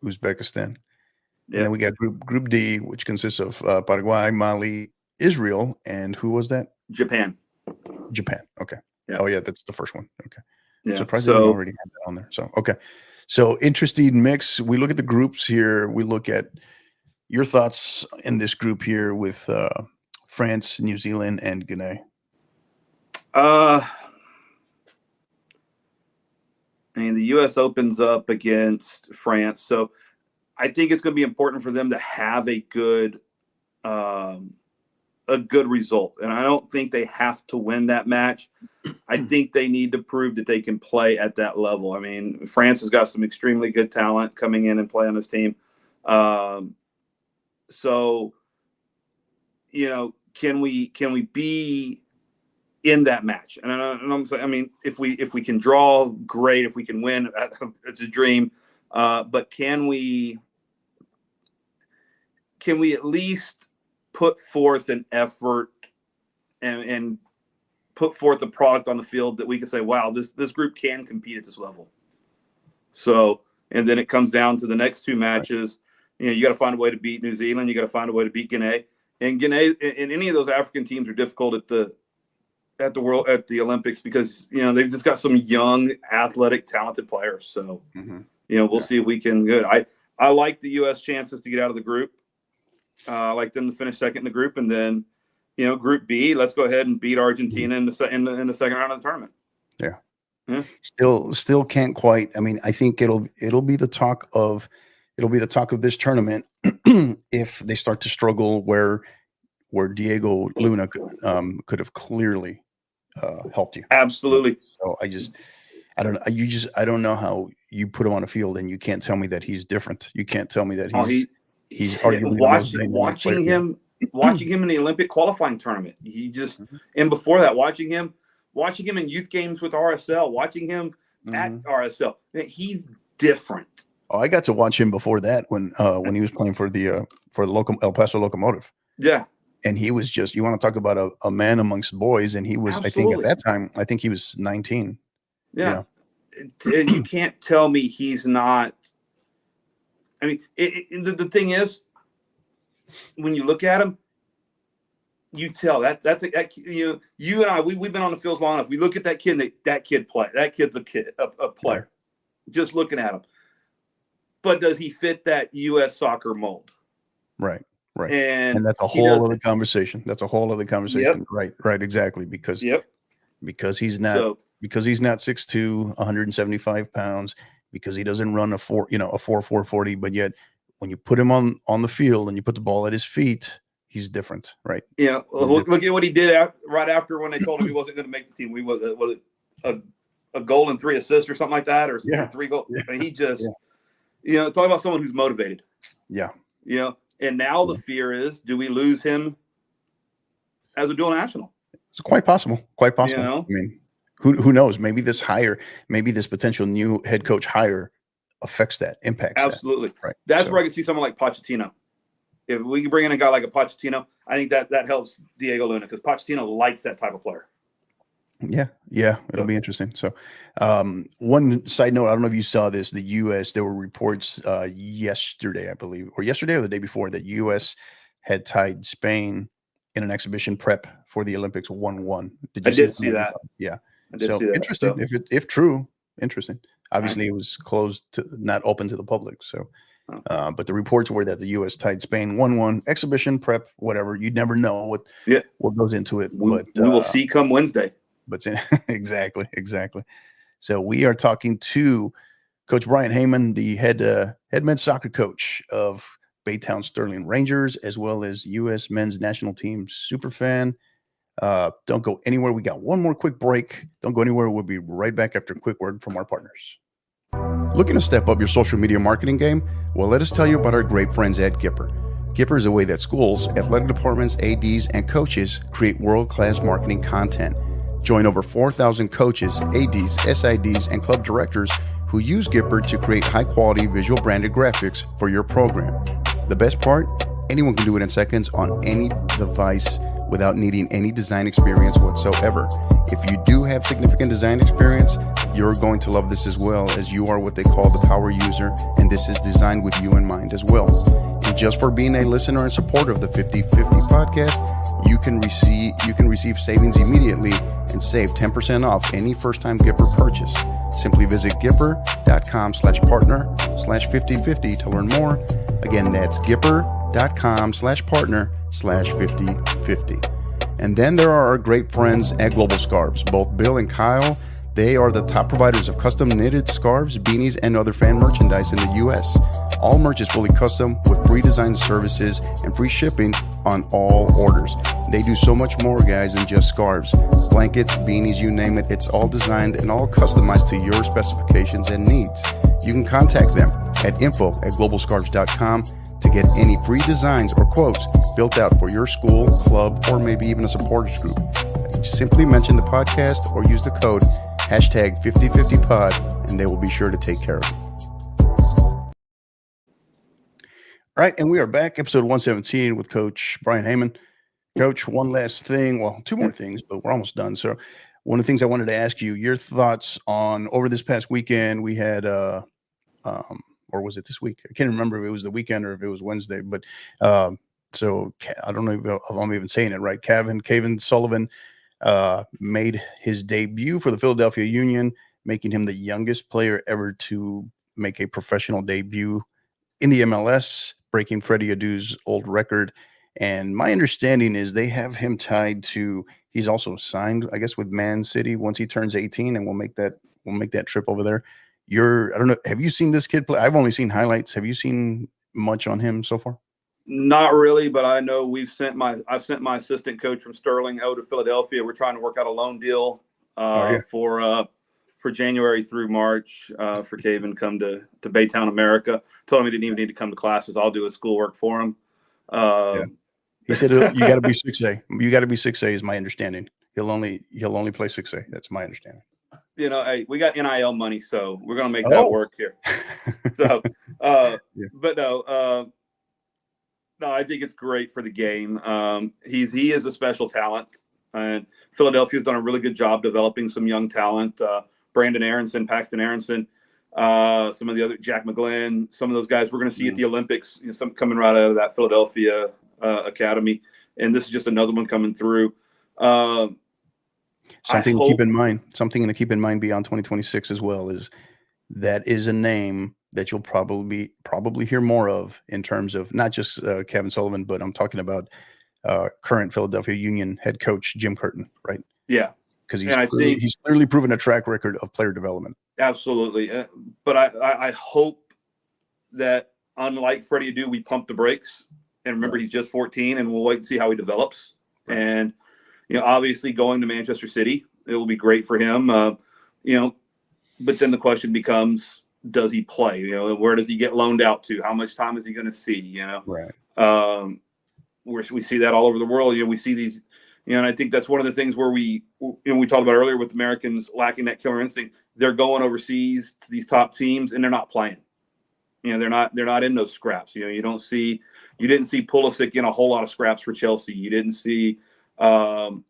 Uzbekistan. Yep. And then we got Group D, which consists of Paraguay, Mali, Israel, and who was that? Japan. Okay. Yeah. Oh yeah, that's the first one. Okay. Yeah. Surprised they already had that on there. So okay. So interesting mix. We look at the groups here. We look at your thoughts in this group here with France, New Zealand, and Guinea. I mean, the U.S. opens up against France, so I think it's going to be important for them to have a good result. And I don't think they have to win that match. I think they need to prove that they can play at that level. I mean, France has got some extremely good talent coming in and play on this team. So, can we be in that match? And I'm saying, I mean, if we can draw, great. If we can win, it's a dream. But can we at least put forth an effort and put forth a product on the field that we can say, wow, this group can compete at this level. So, and then it comes down to the next two matches. You got to find a way to beat New Zealand. You got to find a way to beat Guinea. And Guinea and any of those African teams are difficult at the Olympics because they've just got some young, athletic, talented players. So we'll see if we can. Good. I like the U.S. chances to get out of the group. I like them to finish second in the group, and then Group B. Let's go ahead and beat Argentina in the second round of the tournament. Yeah. Still can't quite. I mean, I think it'll be the talk of this tournament if they start to struggle where Diego Luna could have clearly helped you. Absolutely. So I don't know how you put him on a field and you can't tell me that he's different. You can't tell me that he's arguably watching him in the Olympic qualifying tournament. He just and before that, watching him in youth games with RSL, watching him at RSL, he's different. Oh, I got to watch him before that when he was playing for the El Paso Locomotive. Yeah. And he was just, you want to talk about a man amongst boys, and he was, absolutely. I think at that time, he was 19. Yeah. And you can't tell me he's not. I mean, the thing is, when you look at him, you tell you and I, we've been on the field long enough. We look at that kid, that kid play. That kid's a player. Yeah. Just looking at him. But does he fit that U.S. soccer mold? Right. And that's a whole other conversation. Yep. Right. Exactly. Because he's not 6'2", 175 pounds, because he doesn't run a 4.40, but yet when you put him on the field and you put the ball at his feet, he's different. Right. Yeah. Look at what he did right after when they told him he wasn't going to make the team. Was it a goal and 3 assists or something like that, or 3 goals? Yeah. I mean, he just, talk about someone who's motivated. Yeah. And now the fear is, do we lose him as a dual national? It's quite possible. I mean, who knows? Maybe this potential new head coach hire affects that, impacts absolutely. That. Right. That's where I can see someone like Pochettino. If we can bring in a guy like a Pochettino, I think that helps Diego Luna, because Pochettino likes that type of player. Yeah, it'll be interesting. So, one side note, I don't know if you saw this. The U.S. There were reports yesterday, I believe, or the day before, that U.S. had tied Spain in an exhibition prep for the Olympics 1-1. I did see that. Yeah. I did see that. Interesting. If true, interesting. Obviously, it was closed, not open to the public. So, But the reports were that the U.S. tied Spain 1-1, exhibition, prep, whatever. You'd never know what goes into it. We will see come Wednesday. But exactly. So we are talking to Coach Bryan Hayman, the head men's soccer coach of Baytown Sterling Rangers, as well as U.S. men's national team super fan. Don't go anywhere. We got one more quick break. Don't go anywhere. We'll be right back after a quick word from our partners. Looking to step up your social media marketing game? Well, let us tell you about our great friends at Gipper. Gipper is a way that schools, athletic departments, ADs, and coaches create world-class marketing content. Join over 4,000 coaches, ADs, SIDs, and club directors who use Gipper to create high-quality visual branded graphics for your program. The best part? Anyone can do it in seconds on any device without needing any design experience whatsoever. If you do have significant design experience, you're going to love this as well, as you are what they call the power user, and this is designed with you in mind as well. And just for being a listener and supporter of the 50/50 podcast, you can receive savings immediately and save 10% off any first-time Gipper purchase. Simply visit gipper.com/partner/5050 to learn more. Again, that's gipper.com/partner/5050. And then there are our great friends at Global Scarves, both Bill and Kyle. They are the top providers of custom knitted scarves, beanies, and other fan merchandise in the U.S. All merch is fully custom with free design services and free shipping on all orders. They do so much more, guys, than just scarves. Blankets, beanies, you name it. It's all designed and all customized to your specifications and needs. You can contact them at info@globalscarves.com to get any free designs or quotes built out for your school, club, or maybe even a supporters group. Simply mention the podcast or use the code #5050pod and they will be sure to take care of it. All right, and we are back, episode 117 with Coach Bryan Hayman. Coach, one last thing, well, two more things, but we're almost done. So one of the things I wanted to ask you, your thoughts on over this past weekend, we had or was it this week? I can't remember if it was the weekend or if it was Wednesday, but so I don't know if I'm even saying it right. Kevin Sullivan made his debut for the Philadelphia Union, making him the youngest player ever to make a professional debut in the MLS, breaking Freddie Adu's old record. And my understanding is they have him tied to, he's also signed, I guess, with Man City once he turns 18, and we'll make that trip over there. I don't know, have you seen this kid play? I've only seen highlights. Have you seen much on him so far? Not really, but I know I've sent my assistant coach from Sterling out to Philadelphia. We're trying to work out a loan deal for January through March for Kevin come to Baytown, America. Told him he didn't even need to come to classes. I'll do his schoolwork for him. He said you got to be 6A. You got to be 6A is my understanding. He'll only play 6A. That's my understanding. You know, hey, we got NIL money, so we're gonna make that work here. So, but no, I think it's great for the game. He is a special talent, and Philadelphia's done a really good job developing some young talent. Brandon Aronson, Paxton Aronson, some of the other Jack McGlynn, some of those guys we're going to see at the Olympics. You know, some coming right out of that Philadelphia academy, and this is just another one coming through. Something to keep in mind beyond 2026 as well is that is a name that you'll probably hear more of in terms of not just Kevin Sullivan, but I'm talking about current Philadelphia Union head coach Jim Curtin, right? Yeah, because he's clearly proven a track record of player development. Absolutely, but I hope that unlike Freddie Adu, we pump the brakes and remember he's just 14, and we'll wait and see how he develops. Right. And you know, obviously going to Manchester City, it will be great for him. You know, but then the question becomes, does he play? You know, where does he get loaned out to? How much time is he going to see? You know, right. We see that all over the world. You know, we see these, you know, and I think that's one of the things where we talked about earlier with Americans lacking that killer instinct. They're going overseas to these top teams and they're not playing. You know, they're not in those scraps. You know, you didn't see Pulisic in a whole lot of scraps for Chelsea. You didn't see, you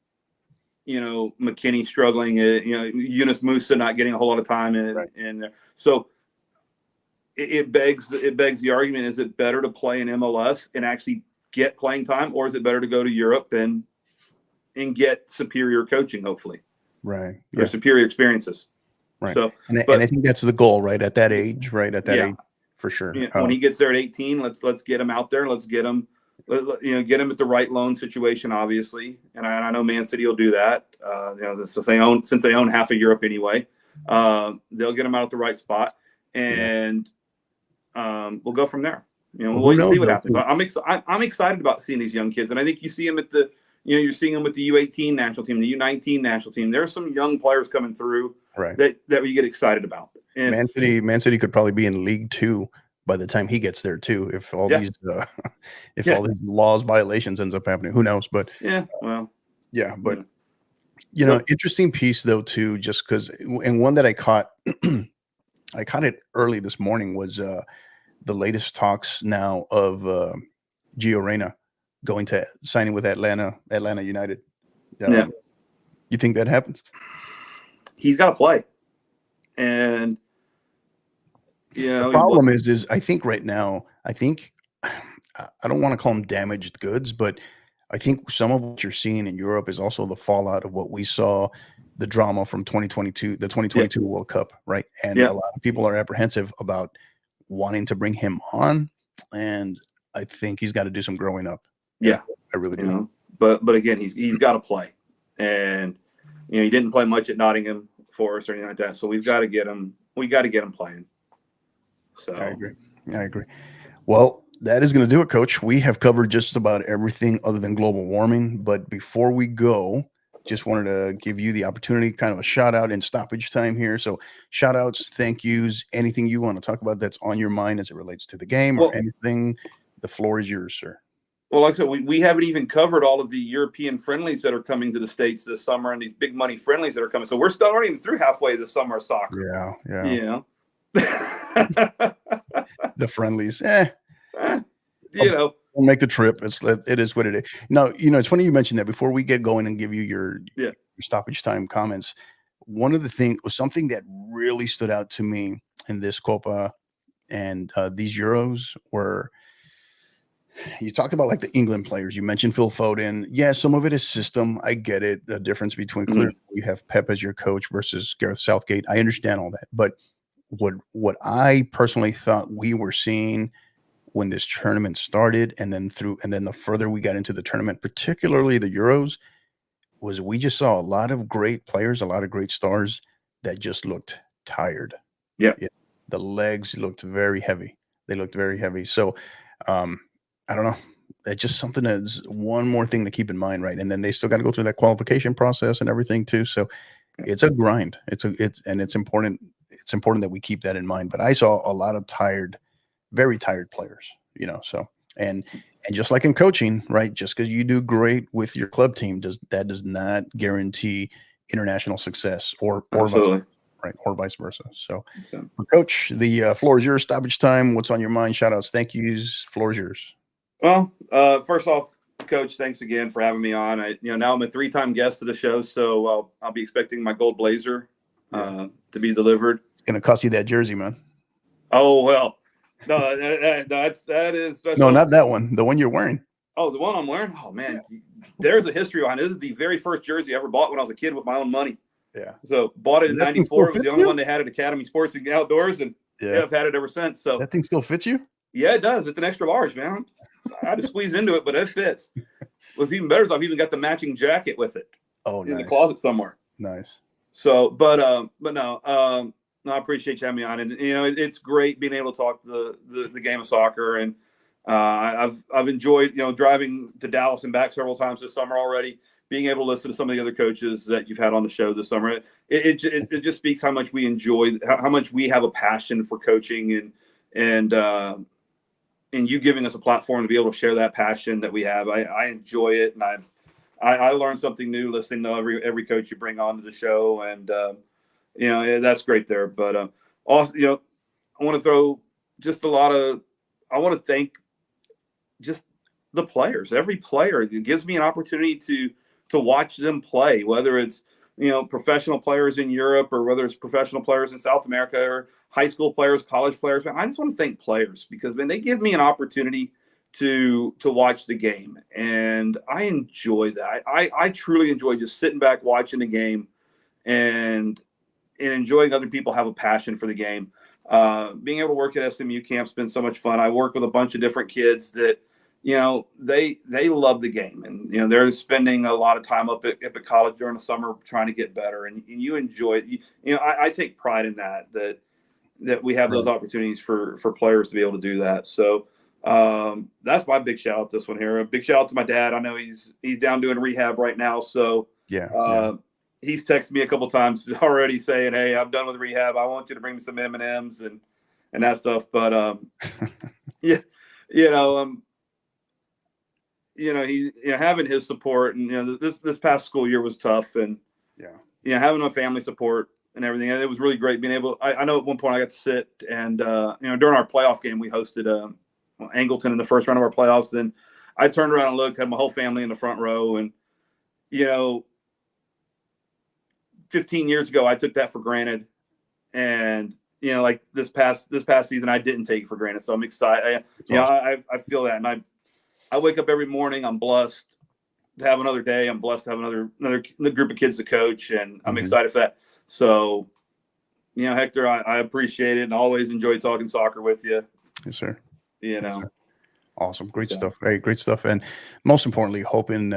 know, McKinney struggling. You know, Yunus Musa not getting a whole lot of time in there. So it begs the argument: is it better to play in MLS and actually get playing time, or is it better to go to Europe and get superior coaching, hopefully, right, or superior experiences? Right. So, and I think that's the goal, right? At that age, for sure. When he gets there at 18, let's get him out there. Let's get him, get him at the right loan situation, obviously. And I know Man City will do that. Since they own half of Europe anyway, they'll get him out at the right spot, and we'll go from there. We'll wait and see what happens. I'm excited about seeing these young kids, and I think you see them at the, you're seeing them with the U18 national team, the U19 national team. There's some young players coming through that we get excited about. And Man City could probably be in League 2 by the time he gets there too. If all these all these laws violations ends up happening, who knows? But interesting piece though too, just because, and one that I caught, I caught it early this morning was the latest talks now of Gio Reyna going to signing with Atlanta United. You think that happens? He's got to play, and the problem is I think right now, I don't want to call them damaged goods, but I think some of what you're seeing in Europe is also the fallout of what we saw, the drama from 2022, the 2022 World Cup, right? And a lot of people are apprehensive about wanting to bring him on, and I think he's got to do some growing up. Yeah, I really do. But again, he's got to play, and he didn't play much at Nottingham for us or anything like that. So we've got to get him. We got to get him playing. So I agree. Well, that is going to do it, Coach. We have covered just about everything other than global warming. But before we go, just wanted to give you the opportunity, kind of a shout out in stoppage time here. So shout outs, thank yous, anything you want to talk about that's on your mind as it relates to the game or anything. The floor is yours, sir. Well, like I said, we haven't even covered all of the European friendlies that are coming to the States this summer and these big money friendlies that are coming. So we're still not even through halfway this summer of soccer. Yeah. The friendlies. We'll make the trip. It is what it is. No, it's funny you mentioned that. Before we get going and give you your stoppage time comments, one of the things was something that really stood out to me in this Copa and these Euros were, you talked about like the England players. You mentioned Phil Foden. Yeah, some of it is system. I get it. The difference between clearly you have Pep as your coach versus Gareth Southgate. I understand all that. But what I personally thought we were seeing when this tournament started, and then the further we got into the tournament, particularly the Euros, was we just saw a lot of great players, a lot of great stars that just looked tired. Yeah. The legs looked very heavy. They looked very heavy. So I don't know. It's just something that's one more thing to keep in mind, right? And then they still got to go through that qualification process and everything too. So it's a grind. It's important. It's important that we keep that in mind. But I saw a lot of very tired players, so, and just like in coaching, right? Just because you do great with your club team does not guarantee international success or vice versa. So Coach, the floor is yours. Stoppage time. What's on your mind? Shout outs. Thank yous. Floor is yours. Well, first off, Coach, thanks again for having me on. Now I'm a 3-time guest of the show, so I'll be expecting my gold blazer to be delivered. It's going to cost you that jersey, man. Oh, well. No, that is special. No, not that one. The one you're wearing. Oh, the one I'm wearing? Oh, man. There's a history behind it. This is the very first jersey I ever bought when I was a kid with my own money. Yeah. So bought it in 94. It was the only one they had at Academy Sports and Outdoors, and I've had it ever since. So that thing still fits you? Yeah, it does. It's an extra large, man. I had to squeeze into it, but it fits. What's even better is I've even got the matching jacket with it. Oh, in the closet somewhere. Nice. So, but no, I appreciate you having me on, and it's great being able to talk the game of soccer, and I've enjoyed driving to Dallas and back several times this summer already. Being able to listen to some of the other coaches that you've had on the show this summer, it just speaks how much we enjoy, how much we have a passion for coaching, and you giving us a platform to be able to share that passion that we have. I enjoy it, and I learn something new listening to every coach you bring on to the show, and that's great there. But also, I want to throw just I want to thank just the players, every player. It gives me an opportunity to watch them play, whether it's professional players in Europe or whether it's professional players in South America or high school players, college players. I just want to thank players because, man, they give me an opportunity to watch the game. And I enjoy that. I truly enjoy just sitting back, watching the game and enjoying other people have a passion for the game. Being able to work at SMU camp's been so much fun. I work with a bunch of different kids that, they love the game, and, they're spending a lot of time up at college during the summer trying to get better. And you enjoy it. I take pride in that we have those opportunities for players to be able to do that. So that's my big shout out this one here. A big shout out to my dad. I know he's down doing rehab right now. So he's texted me a couple times already saying, "Hey, I'm done with rehab. I want you to bring me some M&Ms and that stuff." But he's having his support, and this past school year was tough, and having my family support and everything. And it was really great being able. I know at one point I got to sit and during our playoff game we hosted Angleton in the first round of our playoffs. Then I turned around and looked, had my whole family in the front row, and 15 years ago I took that for granted, and like this past season I didn't take it for granted. So I'm excited. I feel that, and I wake up every morning. I'm blessed to have another day. I'm blessed to have another group of kids to coach, and I'm excited for that. So, Hector, I appreciate it and always enjoy talking soccer with you. Yes, sir. Yes, sir. Awesome. Great stuff. Hey, great stuff. And most importantly, hoping,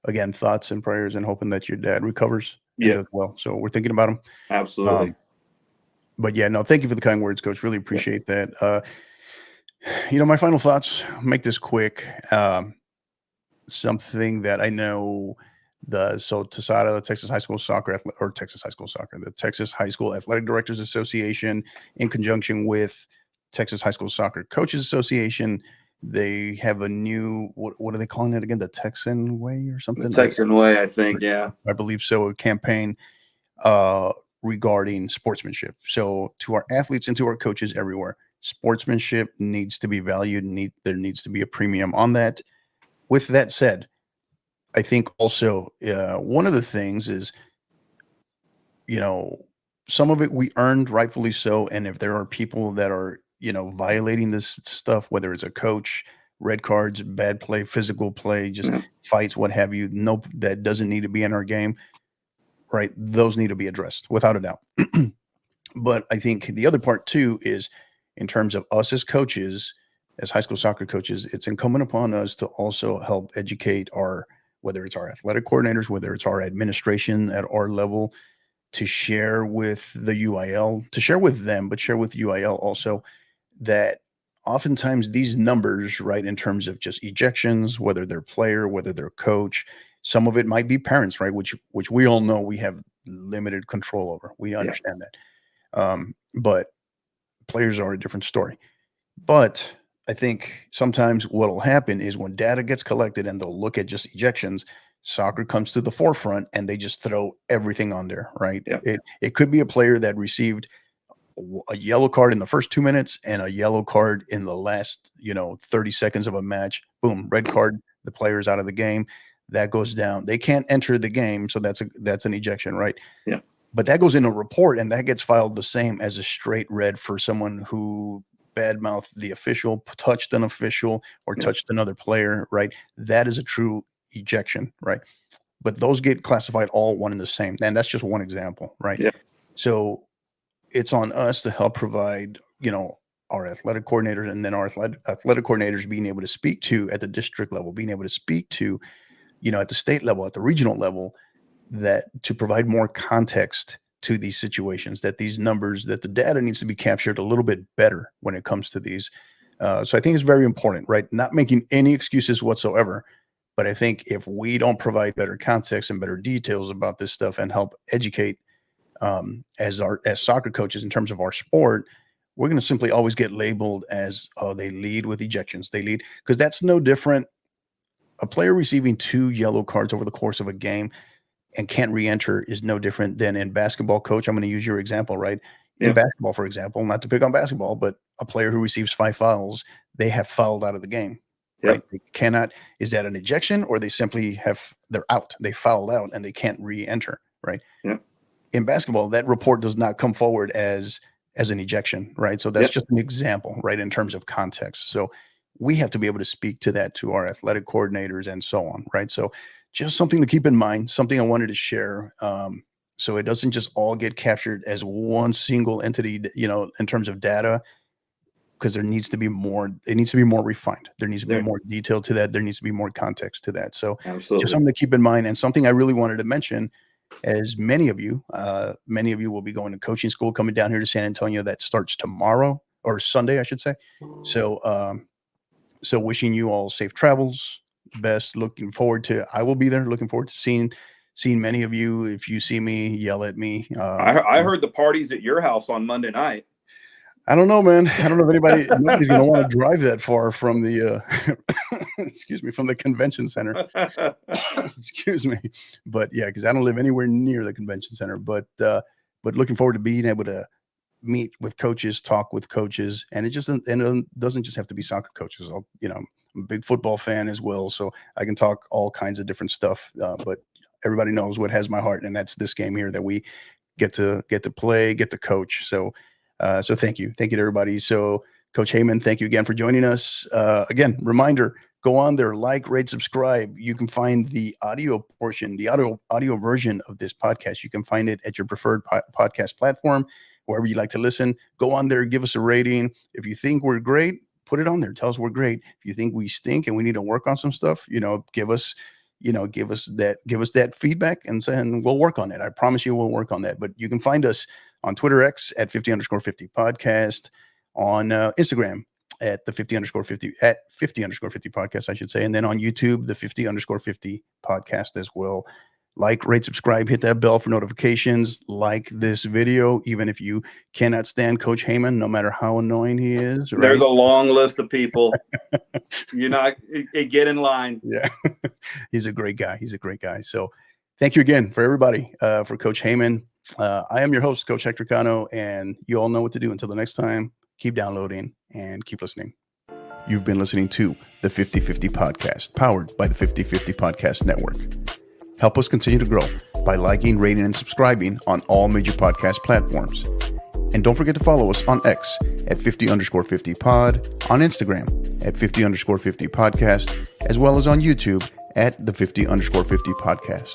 again, thoughts and prayers, and hoping that your dad recovers as well. So we're thinking about him. Absolutely. But thank you for the kind words, Coach. Really appreciate that. My final thoughts, make this quick. Something that I know TSADA, the Texas High School Athletic Directors Association, in conjunction with Texas High School Soccer Coaches Association, they have a new, what are they calling it again? The Texan Way or something? The Texan Way, I think. Yeah, I believe so. A campaign regarding sportsmanship. So to our athletes and to our coaches everywhere, sportsmanship needs to be valued. There needs to be a premium on that. With that said, I think also one of the things is, some of it we earned, rightfully so. And if there are people that are, violating this stuff, whether it's a coach, red cards, bad play, physical play, just fights, what have you, that doesn't need to be in our game, right? Those need to be addressed without a doubt. But I think the other part too is, in terms of us as coaches, as high school soccer coaches, it's incumbent upon us to also help educate whether it's our athletic coordinators, whether it's our administration at our level, to share with the UIL, to share with them, but share with UIL also, that oftentimes these numbers, right, in terms of just ejections, whether they're player, whether they're coach, some of it might be parents, right, which we all know we have limited control over. We understand that. But players are a different story. But I think sometimes what will happen is when data gets collected and they'll look at just ejections, soccer comes to the forefront and they just throw everything on there, right? It could be a player that received a yellow card in the first 2 minutes and a yellow card in the last 30 seconds of a match. Boom, red card, the player's out of the game. That goes down. They can't enter the game, so that's an ejection, right? But that goes in a report, and that gets filed the same as a straight red for someone who badmouthed the official, touched an official, or touched another player, right? That is a true ejection, right? But those get classified all one and the same. And that's just one example, right? So it's on us to help provide, our athletic coordinators, and then our athletic coordinators being able to speak to at the district level, being able to speak to, at the state level, at the regional level, that to provide more context to these situations, that these numbers, that the data needs to be captured a little bit better when it comes to these. So I think it's very important, right? Not making any excuses whatsoever, but I think if we don't provide better context and better details about this stuff and help educate as soccer coaches in terms of our sport, we're going to simply always get labeled as, they lead with ejections. They lead, because that's no different. A player receiving 2 yellow cards over the course of a game and can't re-enter is no different than in basketball. Coach, I'm going to use your example, right? In basketball, for example, not to pick on basketball, but a player who receives 5 fouls, they have fouled out of the game, right? They cannot, is that an ejection, or they simply they're out, they fouled out and they can't re-enter, right? In basketball, that report does not come forward as an ejection, right? So that's just an example, right, in terms of context. So we have to be able to speak to that to our athletic coordinators and so on, right? So just something to keep in mind, something I wanted to share. So it doesn't just all get captured as one single entity, in terms of data, because there needs to be more. It needs to be more refined. There needs to be more detail to that. There needs to be more context to that. So absolutely, just something to keep in mind, and something I really wanted to mention, as many of you will be going to coaching school coming down here to San Antonio. That starts tomorrow, or Sunday, I should say. So, so wishing you all safe travels. Best. I will be there. Looking forward to seeing many of you. If you see me, yell at me. I heard the parties at your house on Monday night. I don't know, man. I don't know if nobody's going to want to drive that far from the, excuse me, from the convention center. Excuse me. But yeah, because I don't live anywhere near the convention center. But looking forward to being able to meet with coaches, talk with coaches, and it doesn't just have to be soccer coaches. I'm a big football fan as well, so I can talk all kinds of different stuff. But everybody knows what has my heart, and that's this game here that we get to play, get to coach. So thank you to everybody. So Coach Hayman, thank you again for joining us. Again, reminder: go on there, like, rate, subscribe. You can find the audio portion, the audio version of this podcast. You can find it at your preferred podcast platform, wherever you like to listen. Go on there, give us a rating. If you think we're great, put it on there. Tell us we're great. If you think we stink and we need to work on some stuff, give us that feedback and we'll work on it. I promise you we'll work on that. But you can find us on Twitter X at 50_50 podcast, on Instagram at the 50_50 at 50_50 podcast, I should say. And then on YouTube, the 50_50 podcast as well. Like, rate, subscribe, hit that bell for notifications. Like this video, even if you cannot stand Coach Hayman, no matter how annoying he is. Right? There's a long list of people. Get in line. Yeah, he's a great guy. So thank you again for everybody, for Coach Hayman. I am your host, Coach Hector Cano, and you all know what to do. Until the next time, keep downloading and keep listening. You've been listening to the 50/50 podcast, powered by the 50/50 Podcast Network. Help us continue to grow by liking, rating, and subscribing on all major podcast platforms. And don't forget to follow us on X at 50_50 pod, on Instagram at 50_50 podcast, as well as on YouTube at the 50_50 podcast.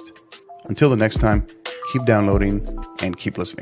Until the next time, keep downloading and keep listening.